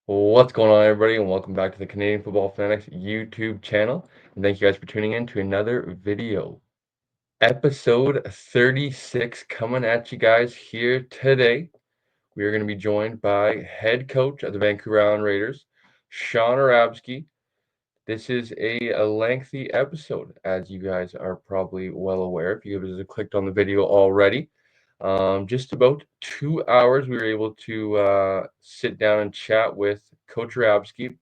What's going on, everybody, and welcome back to the Canadian Football Fanatics YouTube channel. And thank you guys for tuning in to another video. Episode 36 coming at you guys here today. We are going to be joined by head coach of the Vancouver Island Raiders, Shawn Arabsky. This is a lengthy episode, as you guys are probably well aware if you guys have clicked on the video already. Just about 2 hours, we were able to sit down and chat with Coach Arabsky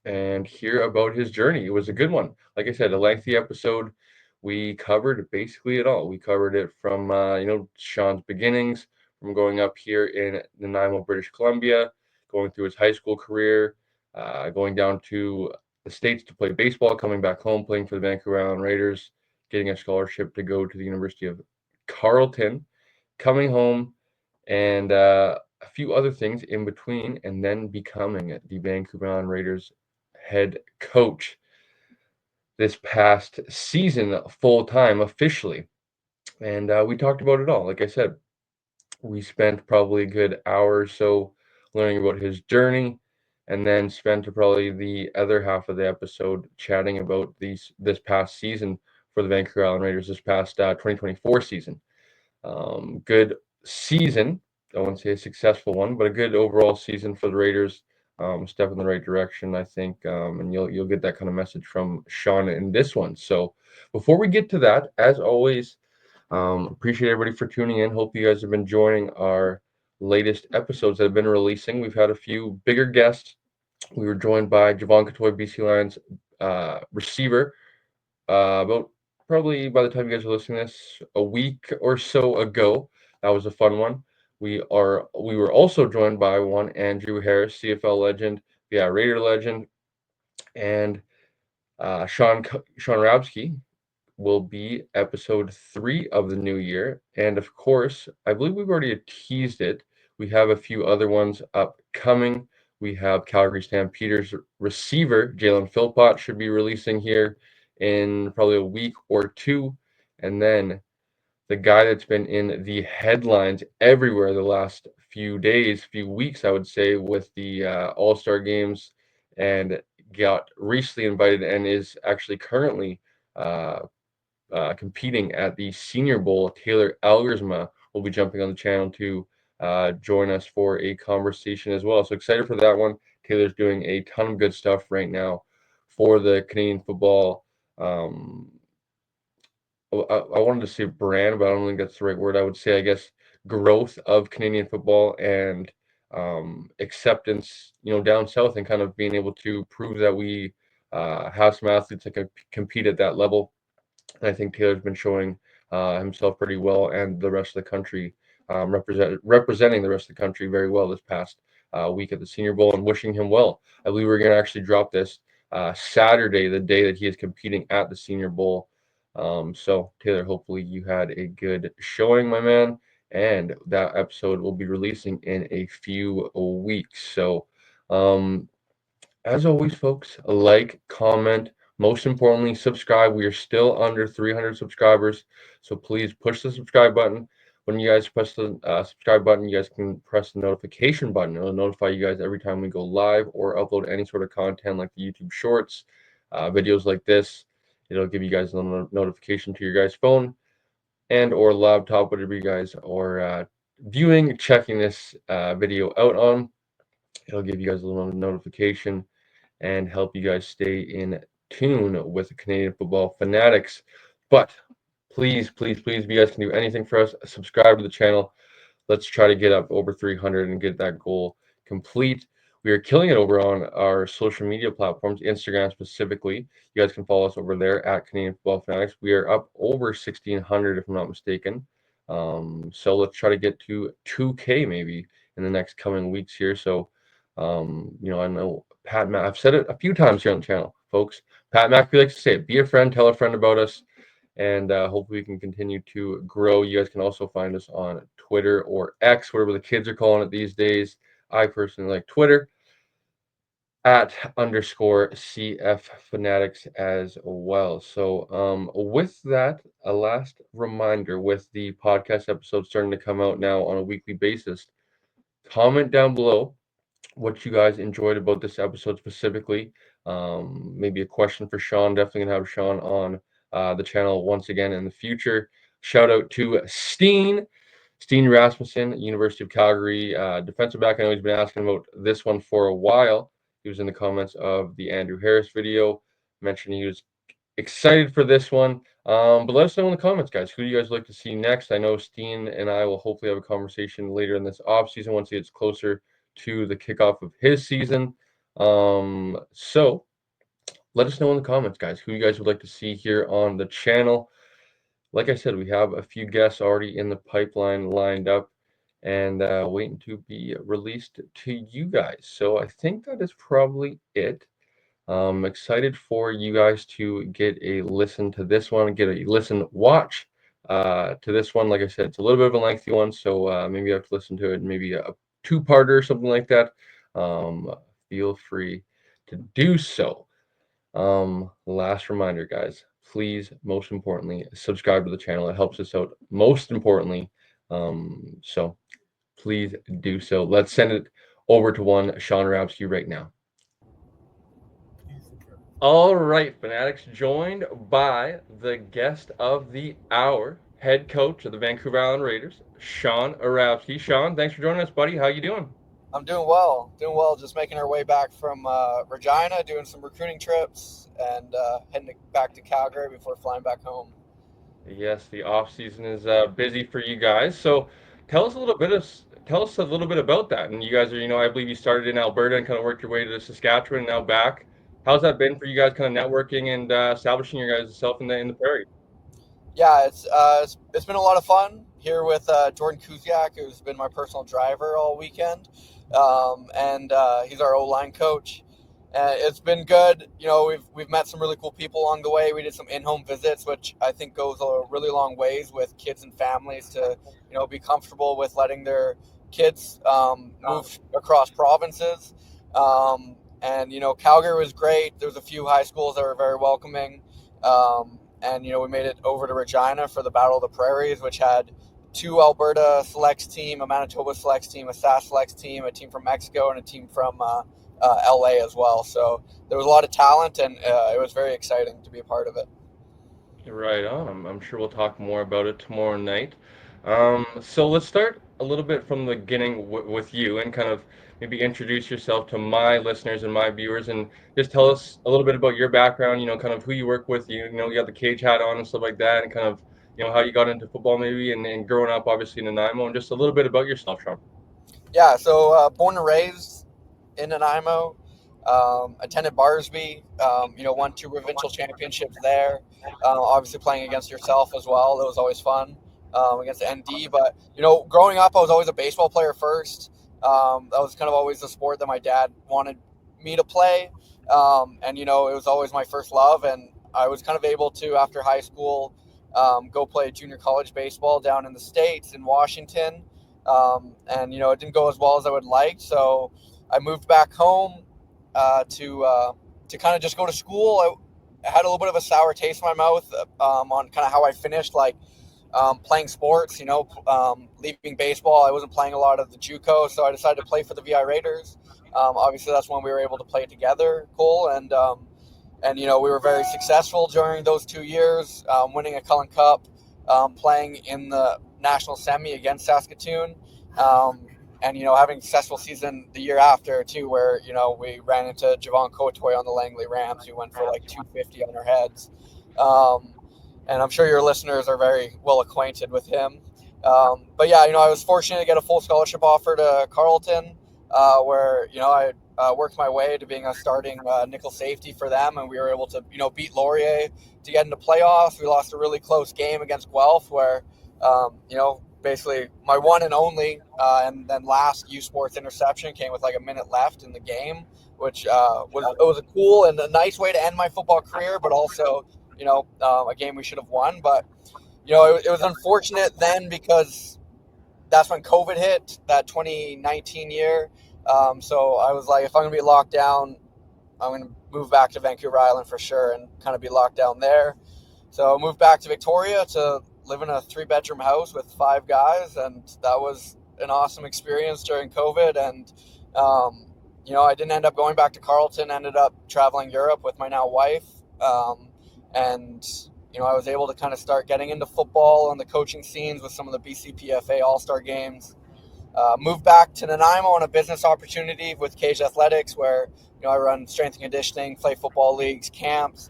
and hear about his journey. It was a good one. Like I said, a lengthy episode. We covered basically it all. We covered it from Sean's beginnings, from growing up here in Nanaimo, British Columbia, going through his high school career, going down to the States to play baseball, coming back home, playing for the Vancouver Island Raiders, getting a scholarship to go to the University of Carlton, coming home, and a few other things in between, and then becoming the Vancouver Island Raiders head coach this past season full time officially. And we talked about it all. Like I said, we spent probably a good hour or so learning about his journey, and then spent probably the other half of the episode chatting about this past season for the Vancouver Island Raiders, this past 2024 season. Good season. I wouldn't say a successful one, but a good overall season for the Raiders. Step in the right direction, I think, and you'll get that kind of message from Shawn in this one. So before we get to that, as always, appreciate everybody for tuning in. Hope you guys have been enjoying our latest episodes that have been releasing. We've had a few bigger guests. We were joined by Javon Catoy, BC Lions receiver, about probably by the time you guys are listening to this, a week or so ago. That was a fun one. We were also joined by one Andrew Harris, CFL legend, yeah, Raider legend, and Shawn Arabsky will be episode 3 of the new year. And of course, I believe we've already teased it. We have a few other ones upcoming. We have Calgary Stampeders receiver Jalen Philpott should be releasing here in probably a week or two. And then the guy that's been in the headlines everywhere the last few days, few weeks, I would say, with the All-Star games, and got recently invited and is actually currently uh, competing at the Senior Bowl. Taylor Algersma will be jumping on the channel to join us for a conversation as well. So excited for that one. Taylor's doing a ton of good stuff right now for the Canadian football. Um, I wanted to say brand, but I don't think that's the right word. I would say, I guess, growth of Canadian football and acceptance, down south, and kind of being able to prove that we have some athletes that can compete at that level. And I think Taylor's been showing himself pretty well, and the rest of the country, representing the rest of the country very well this past week at the Senior Bowl, and wishing him well. I believe we're going to actually drop this Saturday, the day that he is competing at the Senior Bowl. So Taylor, hopefully you had a good showing, my man, and that episode will be releasing in a few weeks. So, um, as always, folks, like, comment, most importantly, subscribe. We are still under 300 subscribers, so please push the subscribe button. When you guys press the subscribe button, you guys can press the notification button. It'll notify you guys every time we go live or upload any sort of content like the YouTube Shorts, videos like this. It'll give you guys a notification to your guys' phone and or laptop, whatever you guys are viewing, checking this video out on. It'll give you guys a little notification and help you guys stay in tune with the Canadian Football Fanatics. But please, please, please, if you guys can do anything for us, subscribe to the channel. Let's try to get up over 300 and get that goal complete. We are killing it over on our social media platforms, Instagram specifically. You guys can follow us over there at Canadian Football Fanatics. We are up over 1,600, if I'm not mistaken. So let's try to get to 2K maybe in the next coming weeks here. So, I know I've said it a few times here on the channel, folks. Pat McAfee likes to say it: be a friend, tell a friend about us, and hopefully we can continue to grow. You guys can also find us on Twitter or X, whatever the kids are calling it these days. I personally like Twitter at _ CF Fanatics as well. So, with that, a last reminder: with the podcast episodes starting to come out now on a weekly basis, comment down below what you guys enjoyed about this episode specifically. Maybe a question for Shawn. Definitely gonna have Shawn on the channel once again in the future. Shout out to Steen Rasmussen, University of Calgary, defensive back. I know he's been asking about this one for a while. He was in the comments of the Andrew Harris video, mentioned he was excited for this one. But let us know in the comments, guys. Who do you guys like to see next? I know Steen and I will hopefully have a conversation later in this off season once he gets closer to the kickoff of his season. So let us know in the comments, guys, who you guys would like to see here on the channel. Like I said, we have a few guests already in the pipeline lined up and waiting to be released to you guys. So I think that is probably it. Excited for you guys to get a listen to this one, get a watch to this one. Like I said, it's a little bit of a lengthy one, so maybe you have to listen to it, maybe a two-parter or something like that. Feel free to do so. Last reminder, guys, please, most importantly, subscribe to the channel. It helps us out most importantly. So please do so. Let's send it over to one Shawn Arabsky right now. All right, Fanatics, joined by the guest of the hour, head coach of the Vancouver Island Raiders, Shawn Arabsky. Shawn, thanks for joining us, buddy. How you doing? I'm doing well. Just making our way back from Regina, doing some recruiting trips, and heading back to Calgary before flying back home. Yes, the off season is busy for you guys. So tell us a little bit about that. And you guys are, I believe you started in Alberta and kind of worked your way to Saskatchewan and now back. How's that been for you guys, kind of networking and establishing your guys' self in the prairie? Yeah, it's been a lot of fun here with Jordan Kuziak, who's been my personal driver all weekend, and he's our O-line coach. It's been good. We've met some really cool people along the way. We did some in-home visits, which I think goes a really long ways with kids and families to be comfortable with letting their kids move across provinces. And Calgary was great. There was a few high schools that were very welcoming. And we made it over to Regina for the Battle of the Prairies, which had two Alberta selects team, a Manitoba selects team, a SAS selects team, a team from Mexico, and a team from LA as well. So there was a lot of talent, and it was very exciting to be a part of it. Right on. I'm sure we'll talk more about it tomorrow night. So let's start a little bit from the beginning with you and kind of maybe introduce yourself to my listeners and my viewers and just tell us a little bit about your background, kind of who you work with, you got the cage hat on and stuff like that, and kind of, how you got into football maybe and growing up obviously in Nanaimo, and just a little bit about yourself, Shawn. Yeah, so born and raised in Nanaimo, attended Barsby, won two provincial championships there. Obviously playing against yourself as well. It was always fun against the ND. But, growing up, I was always a baseball player first. That was kind of always the sport that my dad wanted me to play. And, it was always my first love. And I was kind of able to, after high school, go play junior college baseball down in the States in Washington. And, it didn't go as well as I would like. So I moved back home to kind of just go to school. I had a little bit of a sour taste in my mouth on kind of how I finished, playing sports. Leaving baseball, I wasn't playing a lot of the JUCO, so I decided to play for the VI Raiders. Obviously, that's when we were able to play together, Cole, and we were very successful during those 2 years, winning a Cullen Cup, playing in the national semi against Saskatoon. And, having a successful season the year after, too, where, we ran into Javon Kotoy on the Langley Rams, who went for 250 on their heads. And I'm sure your listeners are very well acquainted with him. But, yeah, I was fortunate to get a full scholarship offer to Carlton, where, I worked my way to being a starting nickel safety for them. And we were able to, beat Laurier to get into playoffs. We lost a really close game against Guelph where, basically my one and only and then last U Sports interception came with a minute left in the game, which was a cool and a nice way to end my football career, but also a game we should have won. But it was unfortunate then because that's when COVID hit, that 2019 year. So I was like, if I'm gonna be locked down, I'm gonna move back to Vancouver Island for sure and kind of be locked down there. So I moved back to Victoria to live in a 3-bedroom house with 5 guys, and that was an awesome experience during COVID. And I didn't end up going back to Carlton. Ended up traveling Europe with my now wife, and I was able to kind of start getting into football and the coaching scenes with some of the BCPFA All Star games. Moved back to Nanaimo on a business opportunity with Cage Athletics, where I run strength and conditioning, play football leagues, camps,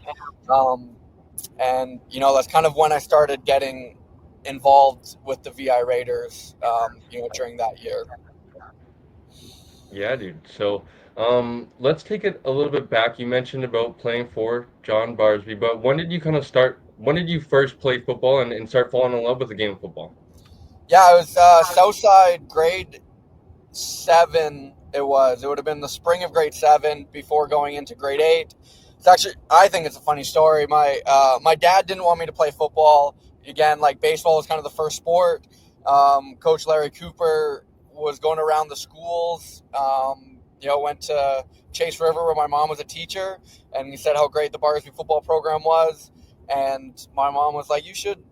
and that's kind of when I started getting involved with the VI Raiders. During that year. Yeah, dude. So, let's take it a little bit back. You mentioned about playing for John Barsby, but when did you kind of start? When did you first play football and start falling in love with the game of football? Yeah, I was Southside grade 7. It would have been the spring of grade 7 before going into grade 8. It's actually, I think it's a funny story. My dad didn't want me to play football. Again, like baseball was kind of the first sport. Coach Larry Cooper was going around the schools. Went to Chase River where my mom was a teacher, and he said how great the Barsby football program was. And my mom was like, "You should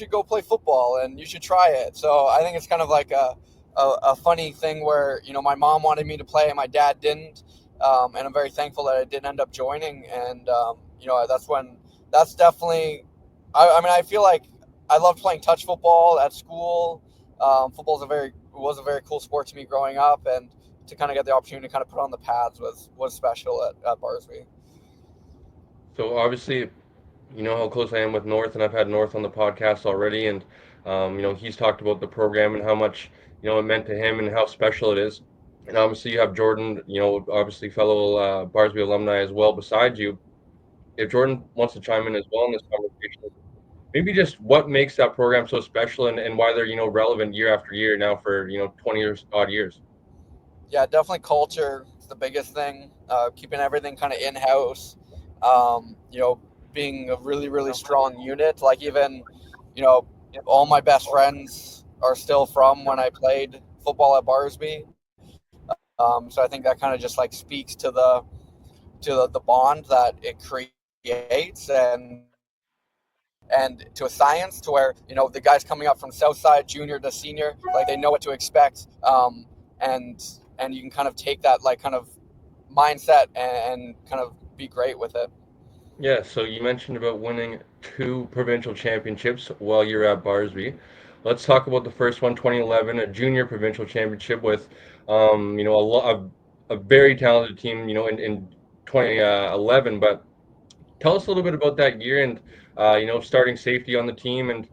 go play football, and you should try it." So I think it's kind of like a funny thing where my mom wanted me to play and my dad didn't, and I'm very thankful that I did end up joining. And that's definitely. I mean, I feel like I loved playing touch football at school. Football was a very cool sport to me growing up, and to kind of get the opportunity to kind of put on the pads was special at Barsby. So obviously, you know how close I am with North, and I've had North on the podcast already, and he's talked about the program and how much it meant to him and how special it is. And obviously, you have Jordan, obviously fellow Barsby alumni as well beside you. If Jordan wants to chime in as well in this conversation, maybe just what makes that program so special and why they're relevant year after year now for 20 years odd years. Yeah, definitely culture is the biggest thing. Keeping everything kind of in house. Um, you know, Being a really really strong unit. Like even, you know, all my best friends are still from when I played football at Barsby. So I think that kind of just like speaks to the bond that it creates, and to a science to where the guys coming up from Southside junior to senior, like they know what to expect. And you can kind of take that like kind of mindset and kind of be great with it. Yeah, so you mentioned about winning two provincial championships while you're at Barsby. Let's talk about the first one, 2011, a junior provincial championship with, a very talented team, in 2011. But tell us a little bit about that year and, starting safety on the team and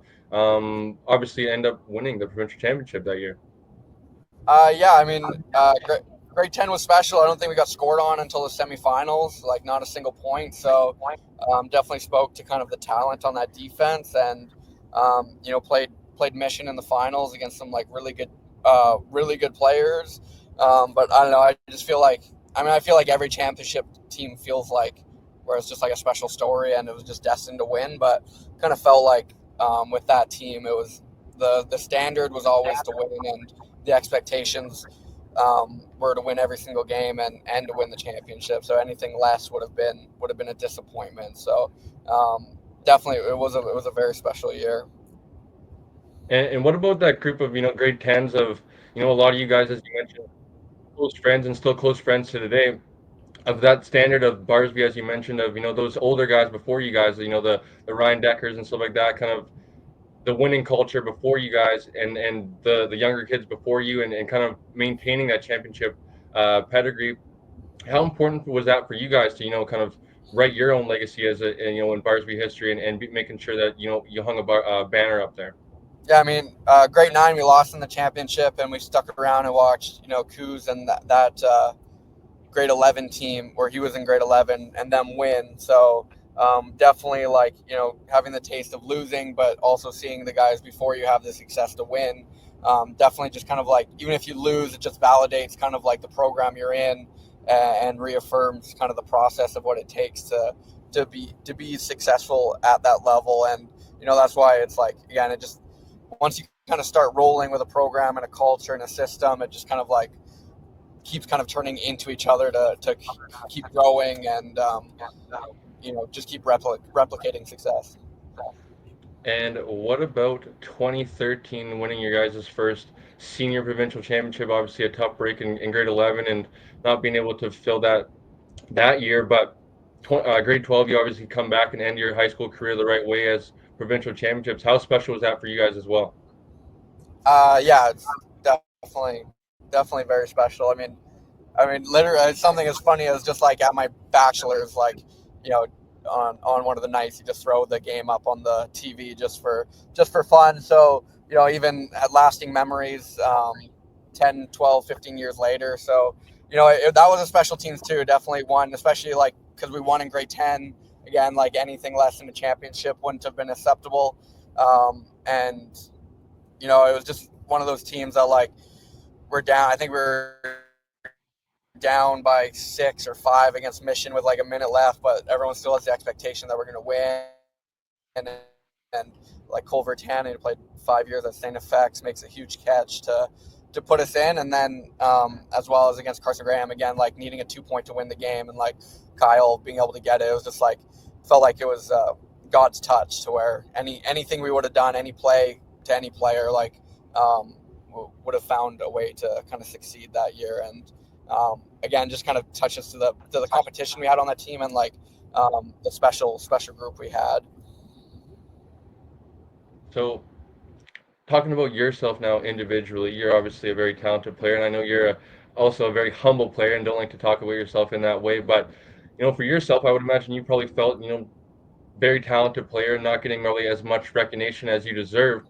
obviously end up winning the provincial championship that year. Yeah, I mean, grade 10 was special. I don't think we got scored on until the semifinals, like not a single point. So definitely spoke to kind of the talent on that defense, and played Mission in the finals against some like really good players. But I don't know. I just feel like I feel like every championship team feels like where it's just like a special story and it was just destined to win. But kind of felt like with that team, it was the standard was always to win, and the expectations were to win every single game and to win the championship. So anything less would have been a disappointment. So definitely it was a very special year. And what about that group of, grade 10s of, a lot of you guys, as you mentioned, close friends and still close friends to today, of that standard of Barsby, as you mentioned, of those older guys before you guys, the Ryan Deckers and stuff like that, kind of the winning culture before you guys, and the younger kids before you, and kind of maintaining that championship pedigree. How important was that for you guys to kind of write your own legacy as in Barsby history and making sure that you hung a banner up there? Yeah, I mean, grade 9 we lost in the championship, and we stuck around and watched Coos and that grade 11 team where he was in grade 11 and them win. So definitely like, having the taste of losing, but also seeing the guys before you have the success to win. Definitely just kind of like, even if you lose, it just validates kind of like the program you're in, and reaffirms kind of the process of what it takes to be successful at that level. And, that's why it's like, again, it just, once you kind of start rolling with a program and a culture and a system, it just kind of like keeps kind of turning into each other to keep growing, and just keep replicating success. And what about 2013 winning your guys' first senior provincial championship, obviously a tough break in grade 11 and not being able to fill that year. But grade 12, you obviously come back and end your high school career the right way as provincial championships. How special was that for you guys as well? Yeah, it's definitely very special. I mean, literally, something as funny as just like at my bachelor's, like, you know, on one of the nights, you just throw the game up on the TV just for fun. So, even at lasting memories, 10, 12, 15 years later. So, that was a special teams too. Definitely one, especially like because we won in grade 10. Again, like anything less than a championship wouldn't have been acceptable. And it was just one of those teams that like we're down. I think we're down by 6 or 5 against Mission with like a minute left, but everyone still has the expectation that we're going to win. And like Culver Tanner, who played 5 years at St. FX, makes a huge catch to put us in. And then as well as against Carson Graham, again, like needing a 2-point to win the game, and like Kyle being able to get it. It was just like, felt like it was God's touch, to where anything we would have done, any play to any player, like would have found a way to kind of succeed that year. And again, just kind of touches to the competition we had on that team, and like the special group we had. So, talking about yourself now individually, you're obviously a very talented player, and I know you're also a very humble player and don't like to talk about yourself in that way. But for yourself, I would imagine you probably felt very talented player, not getting really as much recognition as you deserve.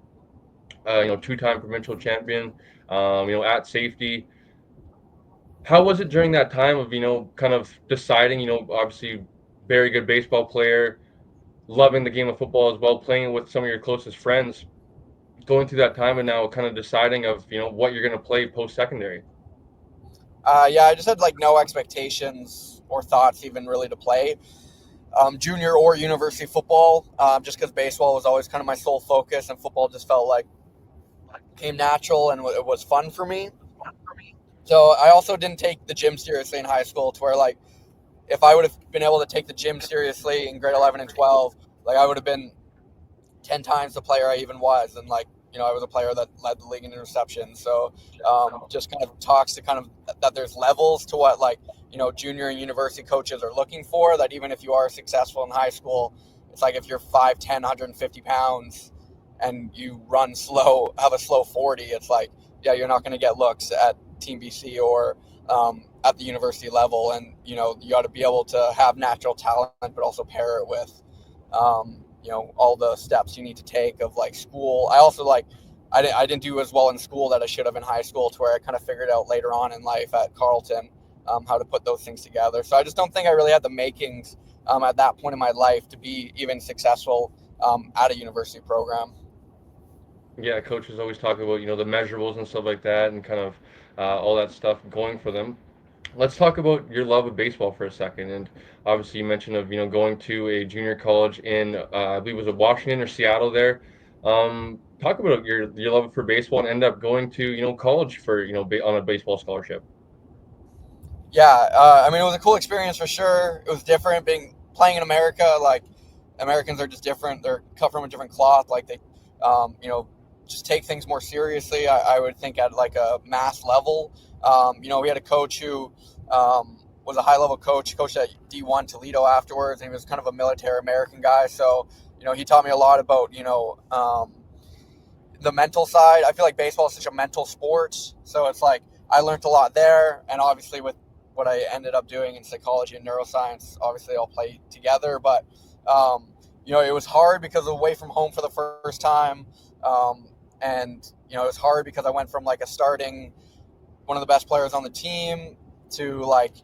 Two-time provincial champion. At safety. How was it during that time of kind of deciding? Obviously, very good baseball player, loving the game of football as well, playing with some of your closest friends, going through that time and now kind of deciding of what you're going to play post secondary. Yeah, I just had like no expectations or thoughts even really to play junior or university football, just because baseball was always kind of my sole focus, and football just felt like came natural and it was fun for me. So I also didn't take the gym seriously in high school, to where like if I would have been able to take the gym seriously in grade 11 and 12, like I would have been 10 times the player I even was. And like, I was a player that led the league in interceptions. So just kind of talks to kind of that there's levels to what like, junior and university coaches are looking for, that even if you are successful in high school, it's like if you're 5'10", 150 pounds and you run slow, have a slow 40, it's like, yeah, you're not going to get looks at Team BC or at the university level. And, you got to be able to have natural talent, but also pair it with, all the steps you need to take of like school. I also like, I didn't do as well in school that I should have in high school, to where I kind of figured out later on in life at Carlton how to put those things together. So I just don't think I really had the makings at that point in my life to be even successful at a university program. Yeah, coaches always talk about the measurables and stuff like that, and kind of all that stuff going for them. Let's talk about your love of baseball for a second. And obviously, you mentioned of going to a junior college in I believe was it Washington or Seattle there. Talk about your love for baseball and end up going to college for on a baseball scholarship. Yeah, I mean, it was a cool experience for sure. It was different playing in America. Like, Americans are just different. They're cut from a different cloth. Like, they, just take things more seriously. I would think at like a mass level. We had a coach who was a high level coach, coached at D1 Toledo afterwards, and he was kind of a military American guy. So, he taught me a lot about the mental side. I feel like baseball is such a mental sport, so it's like I learned a lot there, and obviously with what I ended up doing in psychology and neuroscience, obviously all play together. But it was hard because away from home for the first time, and it was hard because I went from like a starting one of the best players on the team to like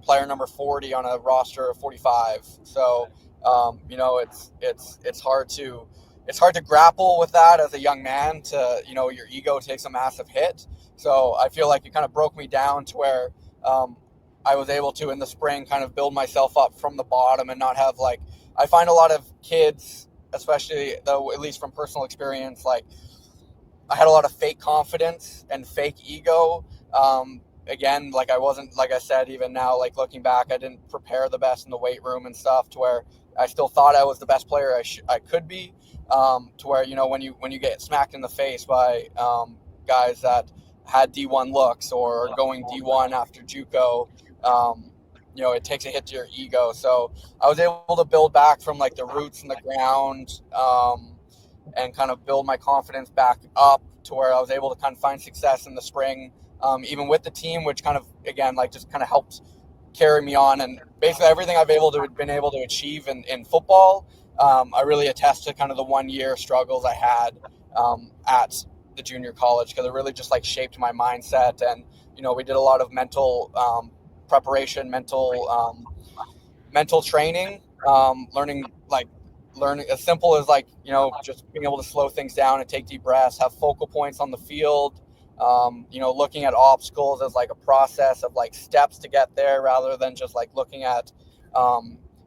player number 40 on a roster of 45. So it's hard to grapple with that as a young man. To your ego takes a massive hit. So I feel like it kind of broke me down to where I was able to in the spring kind of build myself up from the bottom, and not have like, I find a lot of kids, especially though, at least from personal experience, like I had a lot of fake confidence and fake ego. Again, like I wasn't, like I said, even now, like looking back, I didn't prepare the best in the weight room and stuff, to where I still thought I was the best player I could be. To where when you get smacked in the face by guys that had D1 looks or going D1 after JUCO. It takes a hit to your ego. So I was able to build back from like the roots in the ground, and kind of build my confidence back up to where I was able to kind of find success in the spring, even with the team, which kind of, again, like just kind of helped carry me on. And basically everything I've been able to achieve in football, I really attest to kind of the 1 year struggles I had at the junior college, because it really just like shaped my mindset. And we did a lot of mental preparation, mental training, learning as simple as like just being able to slow things down and take deep breaths, have focal points on the field, looking at obstacles as like a process of like steps to get there, rather than just like looking at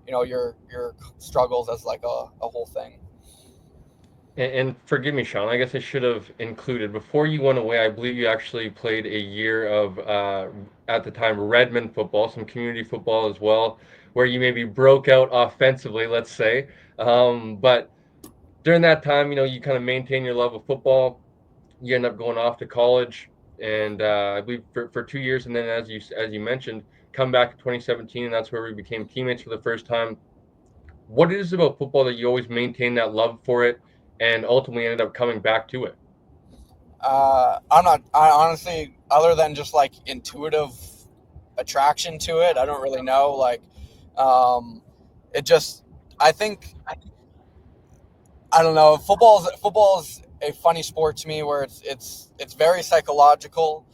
your struggles as like a whole thing. And forgive me, Sean, I guess I should have included, before you went away, I believe you actually played a year of, at the time, Redmond football, some community football as well, where you maybe broke out offensively, let's say. But during that time, you kind of maintain your love of football. You end up going off to college, and I believe for 2 years, and then as you mentioned, come back in 2017, and that's where we became teammates for the first time. What is it about football that you always maintain that love for it, and ultimately ended up coming back to it? I honestly, other than just like intuitive attraction to it, I don't really know. Like, it just, I think, I don't know. Football's a funny sport to me, where it's very psychological,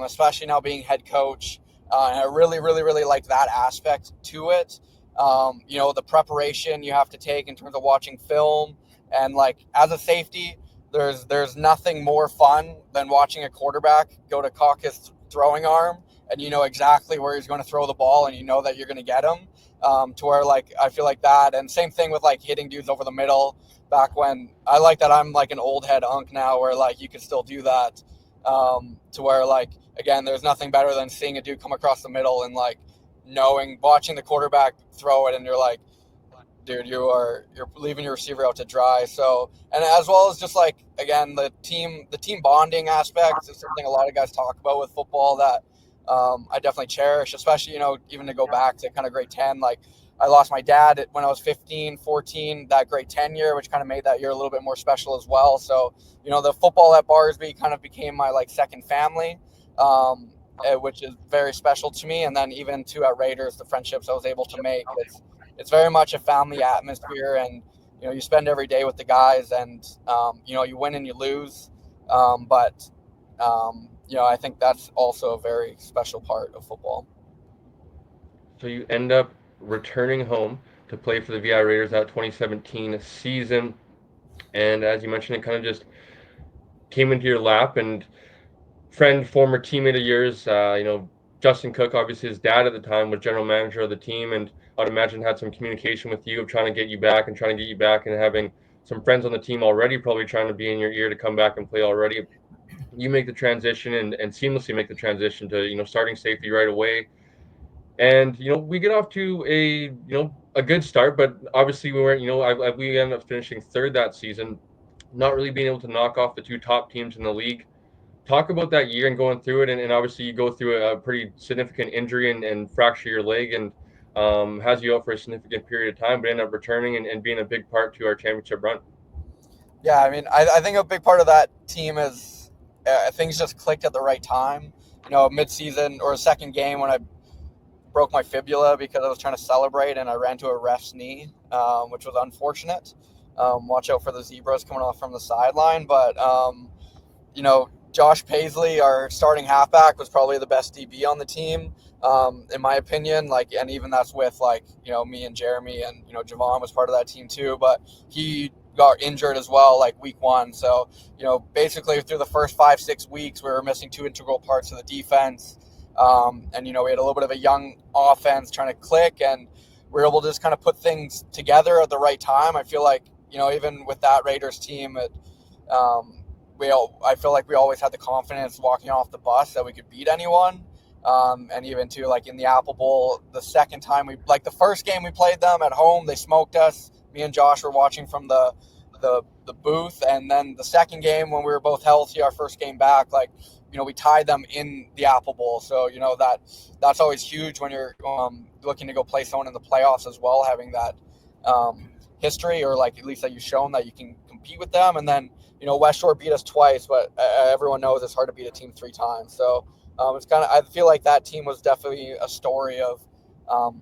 especially now being head coach. And I really, really, really like that aspect to it. The preparation you have to take in terms of watching film, and like as a safety, there's nothing more fun than watching a quarterback go to cock his throwing arm, and you know exactly where he's going to throw the ball, and you know that you're going to get him. To where like I feel like that, and same thing with like hitting dudes over the middle. Back when I like that, I'm like an old head unk now, where like you can still do that. To where like again, there's nothing better than seeing a dude come across the middle and like watching the quarterback throw it, and you're like, dude, you're leaving your receiver out to dry. So, and as well as just like again the team bonding aspects is something a lot of guys talk about with football that I definitely cherish, especially even to go back to kind of grade 10. Like I lost my dad when I was 15, 14, that grade 10 year, which kind of made that year a little bit more special as well. So the football at Barsby kind of became my like second family. Which is very special to me. And then even too at Raiders, the friendships I was able to make, it's very much a family atmosphere, and you spend every day with the guys, and you win and you lose, but I think that's also a very special part of football. So you end up returning home to play for the VI Raiders that 2017 season, and as you mentioned, it kind of just came into your lap. And former teammate of yours, Justin Cook, obviously his dad at the time was general manager of the team, and I'd imagine had some communication with you of trying to get you back and having some friends on the team already probably trying to be in your ear to come back and play already. You make the transition and seamlessly make the transition to starting safety right away. And we get off to a good start, but obviously we weren't. We ended up finishing third that season, not really being able to knock off the two top teams in the league. Talk about that year and going through it, and obviously you go through a pretty significant injury and fracture your leg, and has you out for a significant period of time, but end up returning and being a big part to our championship run. Yeah, I mean, I think a big part of that team is things just clicked at the right time. Mid-season or second game when I broke my fibula because I was trying to celebrate and I ran to a ref's knee, which was unfortunate. Watch out for the zebras coming off from the sideline. But, Josh Paisley, our starting halfback, was probably the best DB on the team, in my opinion. Like, and even that's with like, me and Jeremy, and, Javon was part of that team too, but he got injured as well, like week 1. So, basically through the first 5-6 weeks, we were missing two integral parts of the defense. And, we had a little bit of a young offense trying to click, and we were able to just kind of put things together at the right time. I feel like, even with that Raiders team, I feel like we always had the confidence walking off the bus that we could beat anyone. And even too, like in the Apple Bowl, the second time the first game we played them at home, they smoked us. Me and Josh were watching from the the booth. And then the second game when we were both healthy, our first game back, like, we tied them in the Apple Bowl. So, that's always huge when you're looking to go play someone in the playoffs as well, having that history, or like at least that you've shown that you can compete with them. And then, West Shore beat us twice, but everyone knows it's hard to beat a team 3 times. So it's I feel like that team was definitely a story of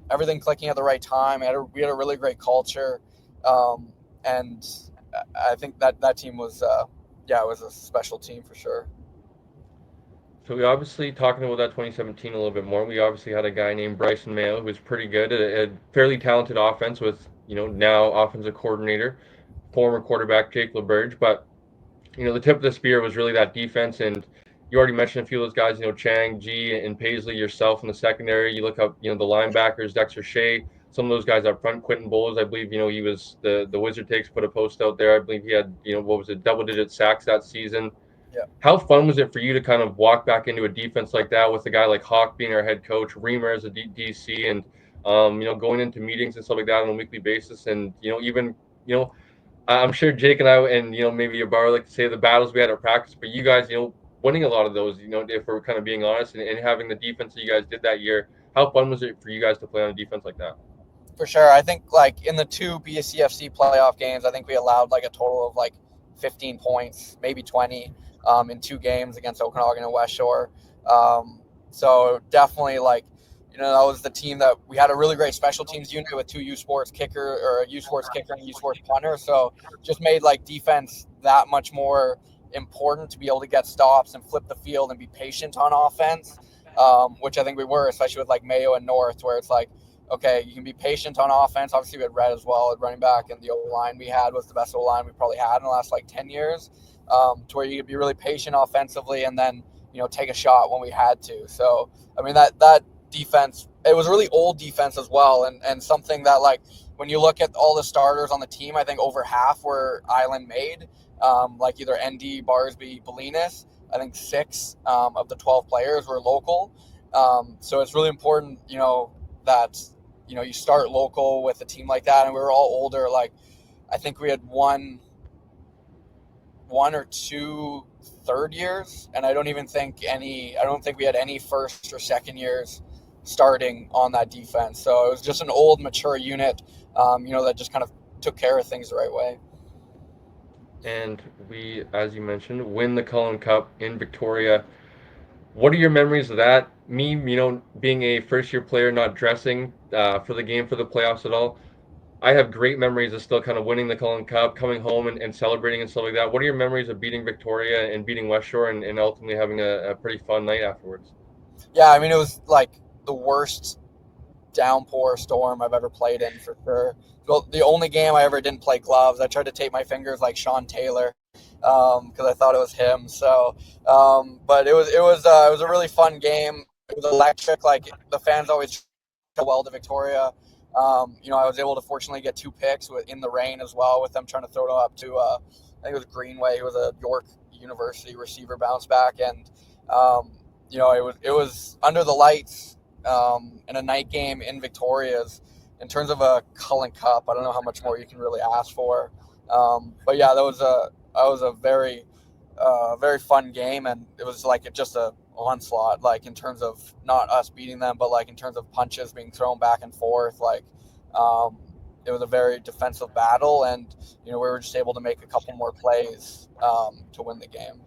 everything clicking at the right time. We had a really great culture. And I think that team was, it was a special team for sure. So we obviously, talking about that 2017 a little bit more, we obviously had a guy named Bryson Mayo who was pretty good, a fairly talented offense with, now offensive coordinator, former quarterback Jake LeBurge. But, the tip of the spear was really that defense. And you already mentioned a few of those guys, Chang, G, and Paisley, yourself in the secondary. You look up, the linebackers, Dexter Shea, some of those guys up front, Quentin Bowles, I believe, he was the Wizard Takes put a post out there. I believe he had, what was it, double-digit sacks that season. Yeah. How fun was it for you to kind of walk back into a defense like that with a guy like Hawk being our head coach, Reamer as a DC, and going into meetings and stuff like that on a weekly basis, and even I'm sure Jake and I and maybe Ybarra like to say the battles we had at practice, but you guys winning a lot of those, if we're kind of being honest, and having the defense that you guys did that year, how fun was it for you guys to play on a defense like that? For sure. I think like in the 2 BCFC playoff games, I think we allowed like a total of like 15 points, maybe 20 in 2 games against Okanagan and West Shore. So definitely like, that was the team that we had a really great special teams unit with 2 U Sports kicker or a U Sports kicker and a U Sports punter. So just made like defense that much more important to be able to get stops and flip the field and be patient on offense, which I think we were, especially with like Mayo and North, where it's like, okay, you can be patient on offense. Obviously, we had Red as well at running back, and the O-line we had was the best O-line we probably had in the last like 10 years, to where you could be really patient offensively and then, take a shot when we had to. So, I mean, that defense, it was a really old defense as well, and something that, like, when you look at all the starters on the team, I think over half were island made, like either ND, Barsby, Bolinas. I think 6 of the 12 players were local. So it's really important, that you start local with a team like that, and we were all older. Like, I think we had one or 2 third years, and I don't think we had any first or second years starting on that defense. So it was just an old, mature unit, that just kind of took care of things the right way. And we, as you mentioned, win the Cullen Cup in Victoria. What are your memories of that? Me, being a first-year player, not dressing for the game for the playoffs at all. I have great memories of still kind of winning the Cullen Cup, coming home and celebrating and stuff like that. What are your memories of beating Victoria and beating West Shore and ultimately having a pretty fun night afterwards? Yeah, I mean, it was like the worst downpour storm I've ever played in, for sure. Well, the only game I ever didn't play gloves. I tried to tape my fingers like Sean Taylor, because I thought it was him. So, but it was a really fun game. It was electric. Like, the fans always go well to Victoria. I was able to fortunately get 2 picks in the rain as well, with them trying to throw it up to, I think it was Greenway, who was a York University receiver, bounce back, and it was under the lights, in a night game in Victoria's. In terms of a Cullen Cup, I don't know how much more you can really ask for. But yeah, that was a very very fun game, and it was like just a onslaught, like in terms of not us beating them, but like in terms of punches being thrown back and forth. Like, it was a very defensive battle, and we were just able to make a couple more plays to win the game.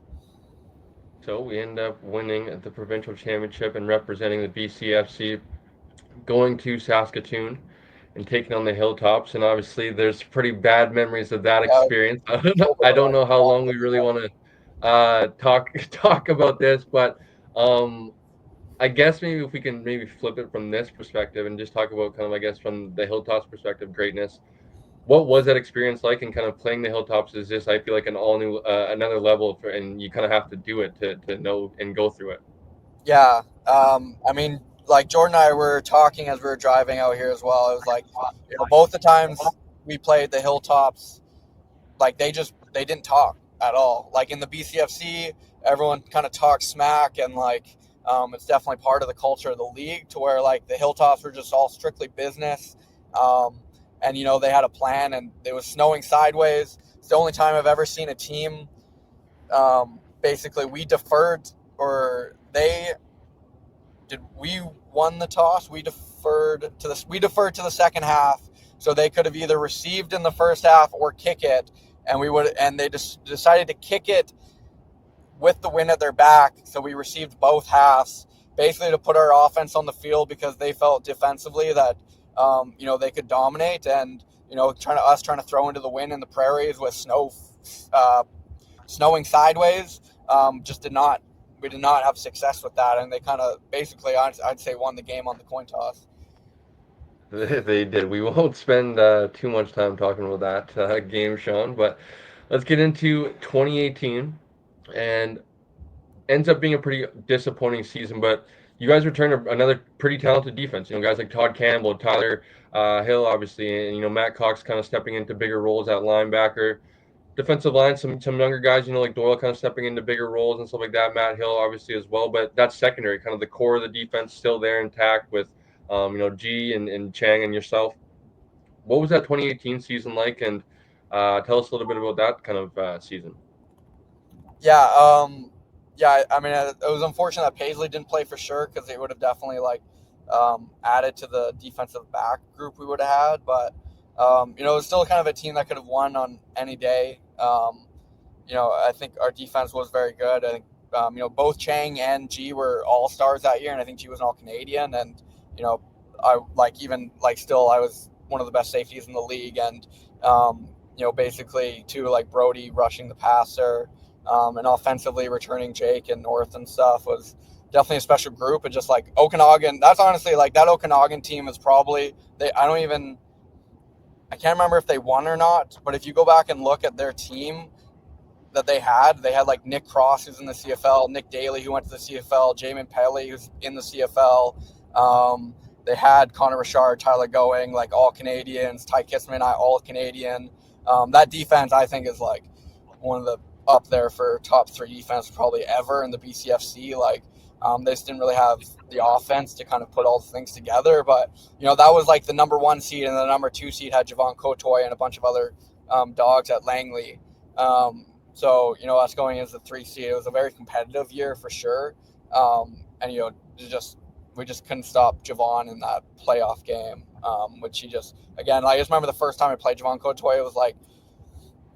So we end up winning the provincial championship and representing the BCFC, going to Saskatoon and taking on the Hilltops. And obviously, there's pretty bad memories of that Yeah, experience. I don't know how long we really want to talk about this, but I guess maybe if we can maybe flip it from this perspective and just talk about kind of, I guess, from the Hilltops perspective, greatness. What was that experience like? And kind of playing the Hilltops is just, I feel like, an all new, another level, and you kind of have to do it to know and go through it. Yeah. I mean, like, Jordan and I were talking as we were driving out here as well. It was like, both the times we played the Hilltops, like, they didn't talk at all. Like, in the BCFC, everyone kind of talks smack, and like, it's definitely part of the culture of the league, to where like the Hilltops were just all strictly business. And they had a plan, and it was snowing sideways. it's the only time I've ever seen a team. Basically, we deferred, or they did. We won the toss. We deferred to the second half, so they could have either received in the first half or kick it, and we would. And they just decided to kick it with the wind at their back. So we received both halves, basically to put our offense on the field because they felt defensively that they could dominate, and trying to throw into the wind in the prairies with snowing sideways. Just did not We did not have success with that, and they kind of basically I'd say won the game on the coin toss. They did. We won't spend too much time talking about that game, Sean, but let's get into 2018, and ends up being a pretty disappointing season. But you guys return another pretty talented defense. Guys like Todd Campbell, Tyler Hill, obviously, and Matt Cox kind of stepping into bigger roles at linebacker. Defensive line, some younger guys, like Doyle kind of stepping into bigger roles and stuff like that. Matt Hill, obviously, as well. But that's secondary, kind of the core of the defense still there intact with, G and Chang and yourself. What was that 2018 season like? And tell us a little bit about that kind of season. Yeah, I mean, it was unfortunate that Paisley didn't play for sure because it would have definitely added to the defensive back group we would have had. But it was still kind of a team that could have won on any day. I think our defense was very good. I think both Chang and G were all stars that year, and I think G was an all Canadian. And I still I was one of the best safeties in the league, and basically too, like Brody rushing the passer. And offensively returning Jake and North and stuff was definitely a special group. And just like Okanagan, that's honestly that Okanagan team is probably I can't remember if they won or not, but if you go back and look at their team that they had like Nick Cross, who's in the CFL, Nick Daly, who went to the CFL, Jamin Pelly, who's in the CFL. They had Connor Richard, Tyler Going, like all Canadians, Ty Kissman, all Canadian. That defense, I think, is like one of the up there for top 3 defense probably ever in the BCFC. They just didn't really have the offense to kind of put all the things together. But that was like the number 1 seed, and the number 2 seed had Javon Cotoy and a bunch of other dogs at Langley. So us going as the 3 seed, it was a very competitive year for sure. And we just couldn't stop Javon in that playoff game, which he just, again, I just remember the first time I played Javon Cotoy, it was like,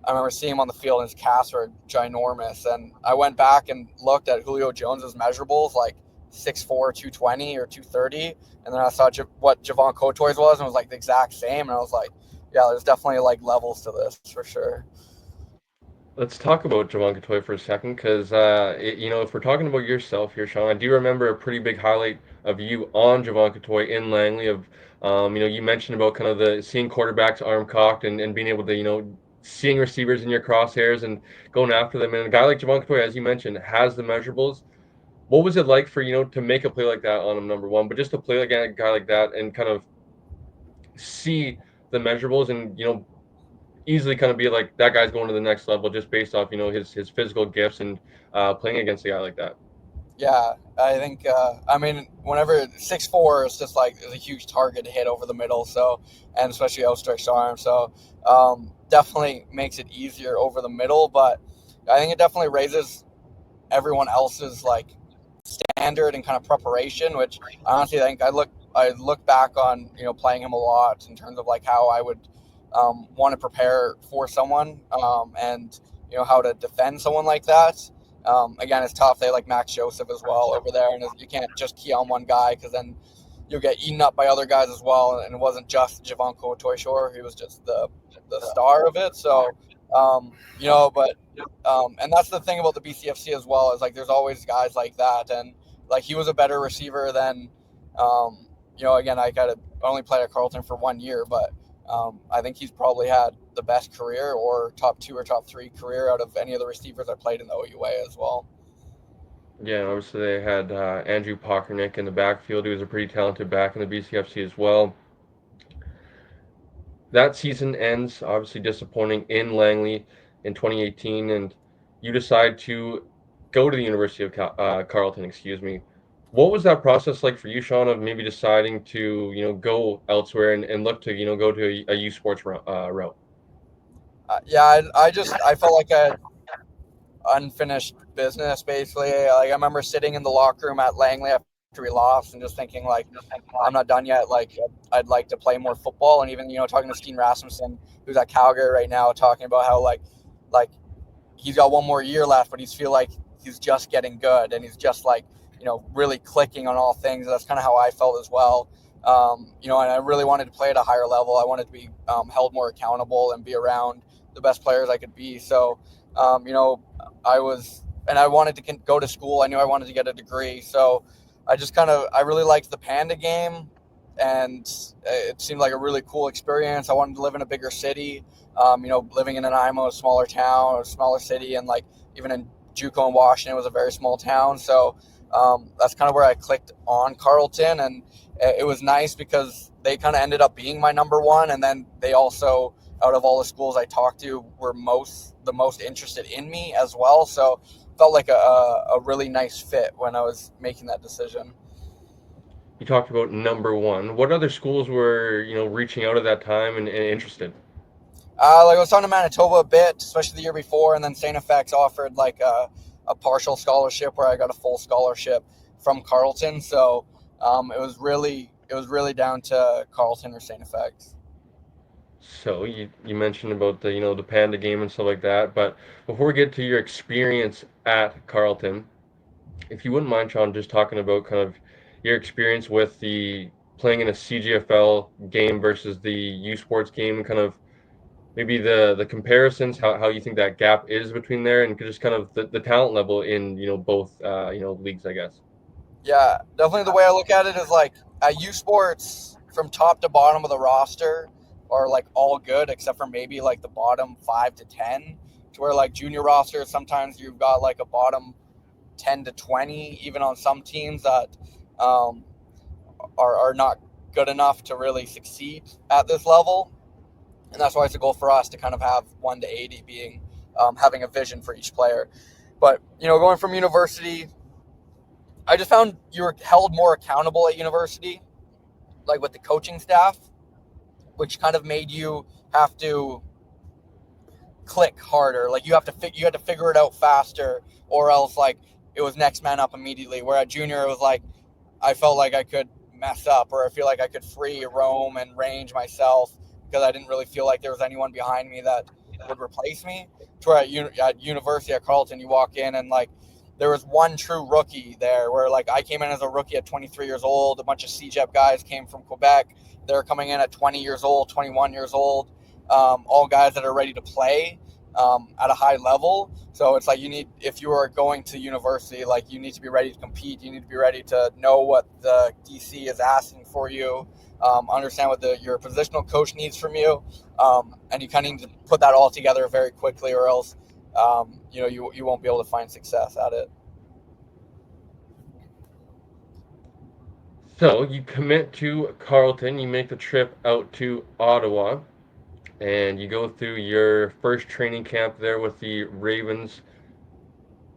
I remember seeing him on the field and his casts were ginormous. And I went back and looked at Julio Jones's measurables, like 6'4", 220 or 230. And then I saw what Javon Cotoy's was, and it was like the exact same. And I was like, yeah, there's definitely like levels to this for sure. Let's talk about Javon Cotoy for a second, because if we're talking about yourself here, Sean, I do remember a pretty big highlight of you on Javon Cotoy in Langley. You mentioned about kind of the seeing quarterbacks arm cocked and being able to seeing receivers in your crosshairs and going after them. And a guy like Javon Cotoy, as you mentioned, has the measurables. What was it like for to make a play like that on him, number one, but just to play like a guy like that and kind of see the measurables and easily kind of be like that guy's going to the next level just based off his physical gifts and playing against a guy like that. Yeah, I think whenever 6'4" is just like is a huge target to hit over the middle, so, and especially outstretched arm, so definitely makes it easier over the middle. But I think it definitely raises everyone else's standard and kind of preparation, which honestly I think I look back on playing him a lot in terms of how I would want to prepare for someone, and how to defend someone like that. Again, it's tough. They like Max Joseph as well over there, and you can't just key on one guy because then you'll get eaten up by other guys as well. And it wasn't just Javon Cotoy, sure, he was just the star of it. So, and that's the thing about the BCFC as well, is there's always guys like that, and he was a better receiver than, again, I only played at Carlton for 1 year, but I think he's probably had the best career, or top 2 or top 3 career, out of any of the receivers I played in the OUA as well. Yeah, obviously they had Andrew Pockernick in the backfield, who was a pretty talented back in the BCFC as well. That season ends, obviously disappointing, in Langley in 2018, and you decide to go to the University of Carleton, excuse me. What was that process like for you, Sean, of maybe deciding to, go elsewhere and look to, go to a U Sports route? I felt like a unfinished business basically. Like I remember sitting in the locker room at Langley after we lost and just thinking like, I'm not done yet. Like I'd like to play more football, and even talking to Steen Rasmussen, who's at Calgary right now, talking about how like he's got one more year left, but he's feel like he's just getting good, and he's just like really clicking on all things. That's kind of how I felt as well. And I really wanted to play at a higher level. I wanted to be held more accountable and be around the best players I could be. So, I was, and I wanted to go to school. I knew I wanted to get a degree. So, I really liked the Panda game, and it seemed like a really cool experience. I wanted to live in a bigger city. Living in Nanaimo, a smaller town, a smaller city, and like even in JUCO in Washington was a very small town. So that's kind of where I clicked on Carlton, and it was nice because they kind of ended up being my number one, and then they also, out of all the schools I talked to, were the most interested in me as well. So felt like a really nice fit when I was making that decision. You talked about number one. What other schools were, reaching out at that time and interested? Like I was talking to Manitoba a bit, especially the year before, and then St. FX offered like a partial scholarship where I got a full scholarship from Carlton. So it was really down to Carlton or St. FX. So you mentioned about the the Panda game and stuff like that, but before we get to your experience at Carlton, if you wouldn't mind, Sean, just talking about kind of your experience with the playing in a CJFL game versus the U Sports game, and kind of maybe the comparisons, how you think that gap is between there, and just kind of the talent level in both leagues, I guess. Yeah, definitely the way I look at it is like at U Sports, from top to bottom of the roster are like all good except for maybe like the bottom 5 to 10. To where like junior rosters, sometimes you've got like a bottom 10 to 20, even on some teams that um, are not good enough to really succeed at this level. And that's why it's a goal for us to kind of have 1 to 80 being having a vision for each player. But going from university, I just found you were held more accountable at university, like with the coaching staff, which kind of made you have to click harder. Like you had to figure it out faster, or else like it was next man up immediately. Where at junior it was like I felt like I could mess up, or I feel like I could free roam and range myself because I didn't really feel like there was anyone behind me that would replace me. To where at university at Carlton, you walk in and like there was one true rookie there, where like I came in as a rookie at 23 years old. A bunch of CJEP guys came from Quebec. They're coming in at 20 years old, 21 years old, all guys that are ready to play at a high level. So it's like if you are going to university, like you need to be ready to compete. You need to be ready to know what the DC is asking for you, understand what your positional coach needs from you, and you kind of need to put that all together very quickly, or else you won't be able to find success at it. So you commit to Carlton, you make the trip out to Ottawa, and you go through your first training camp there with the Ravens.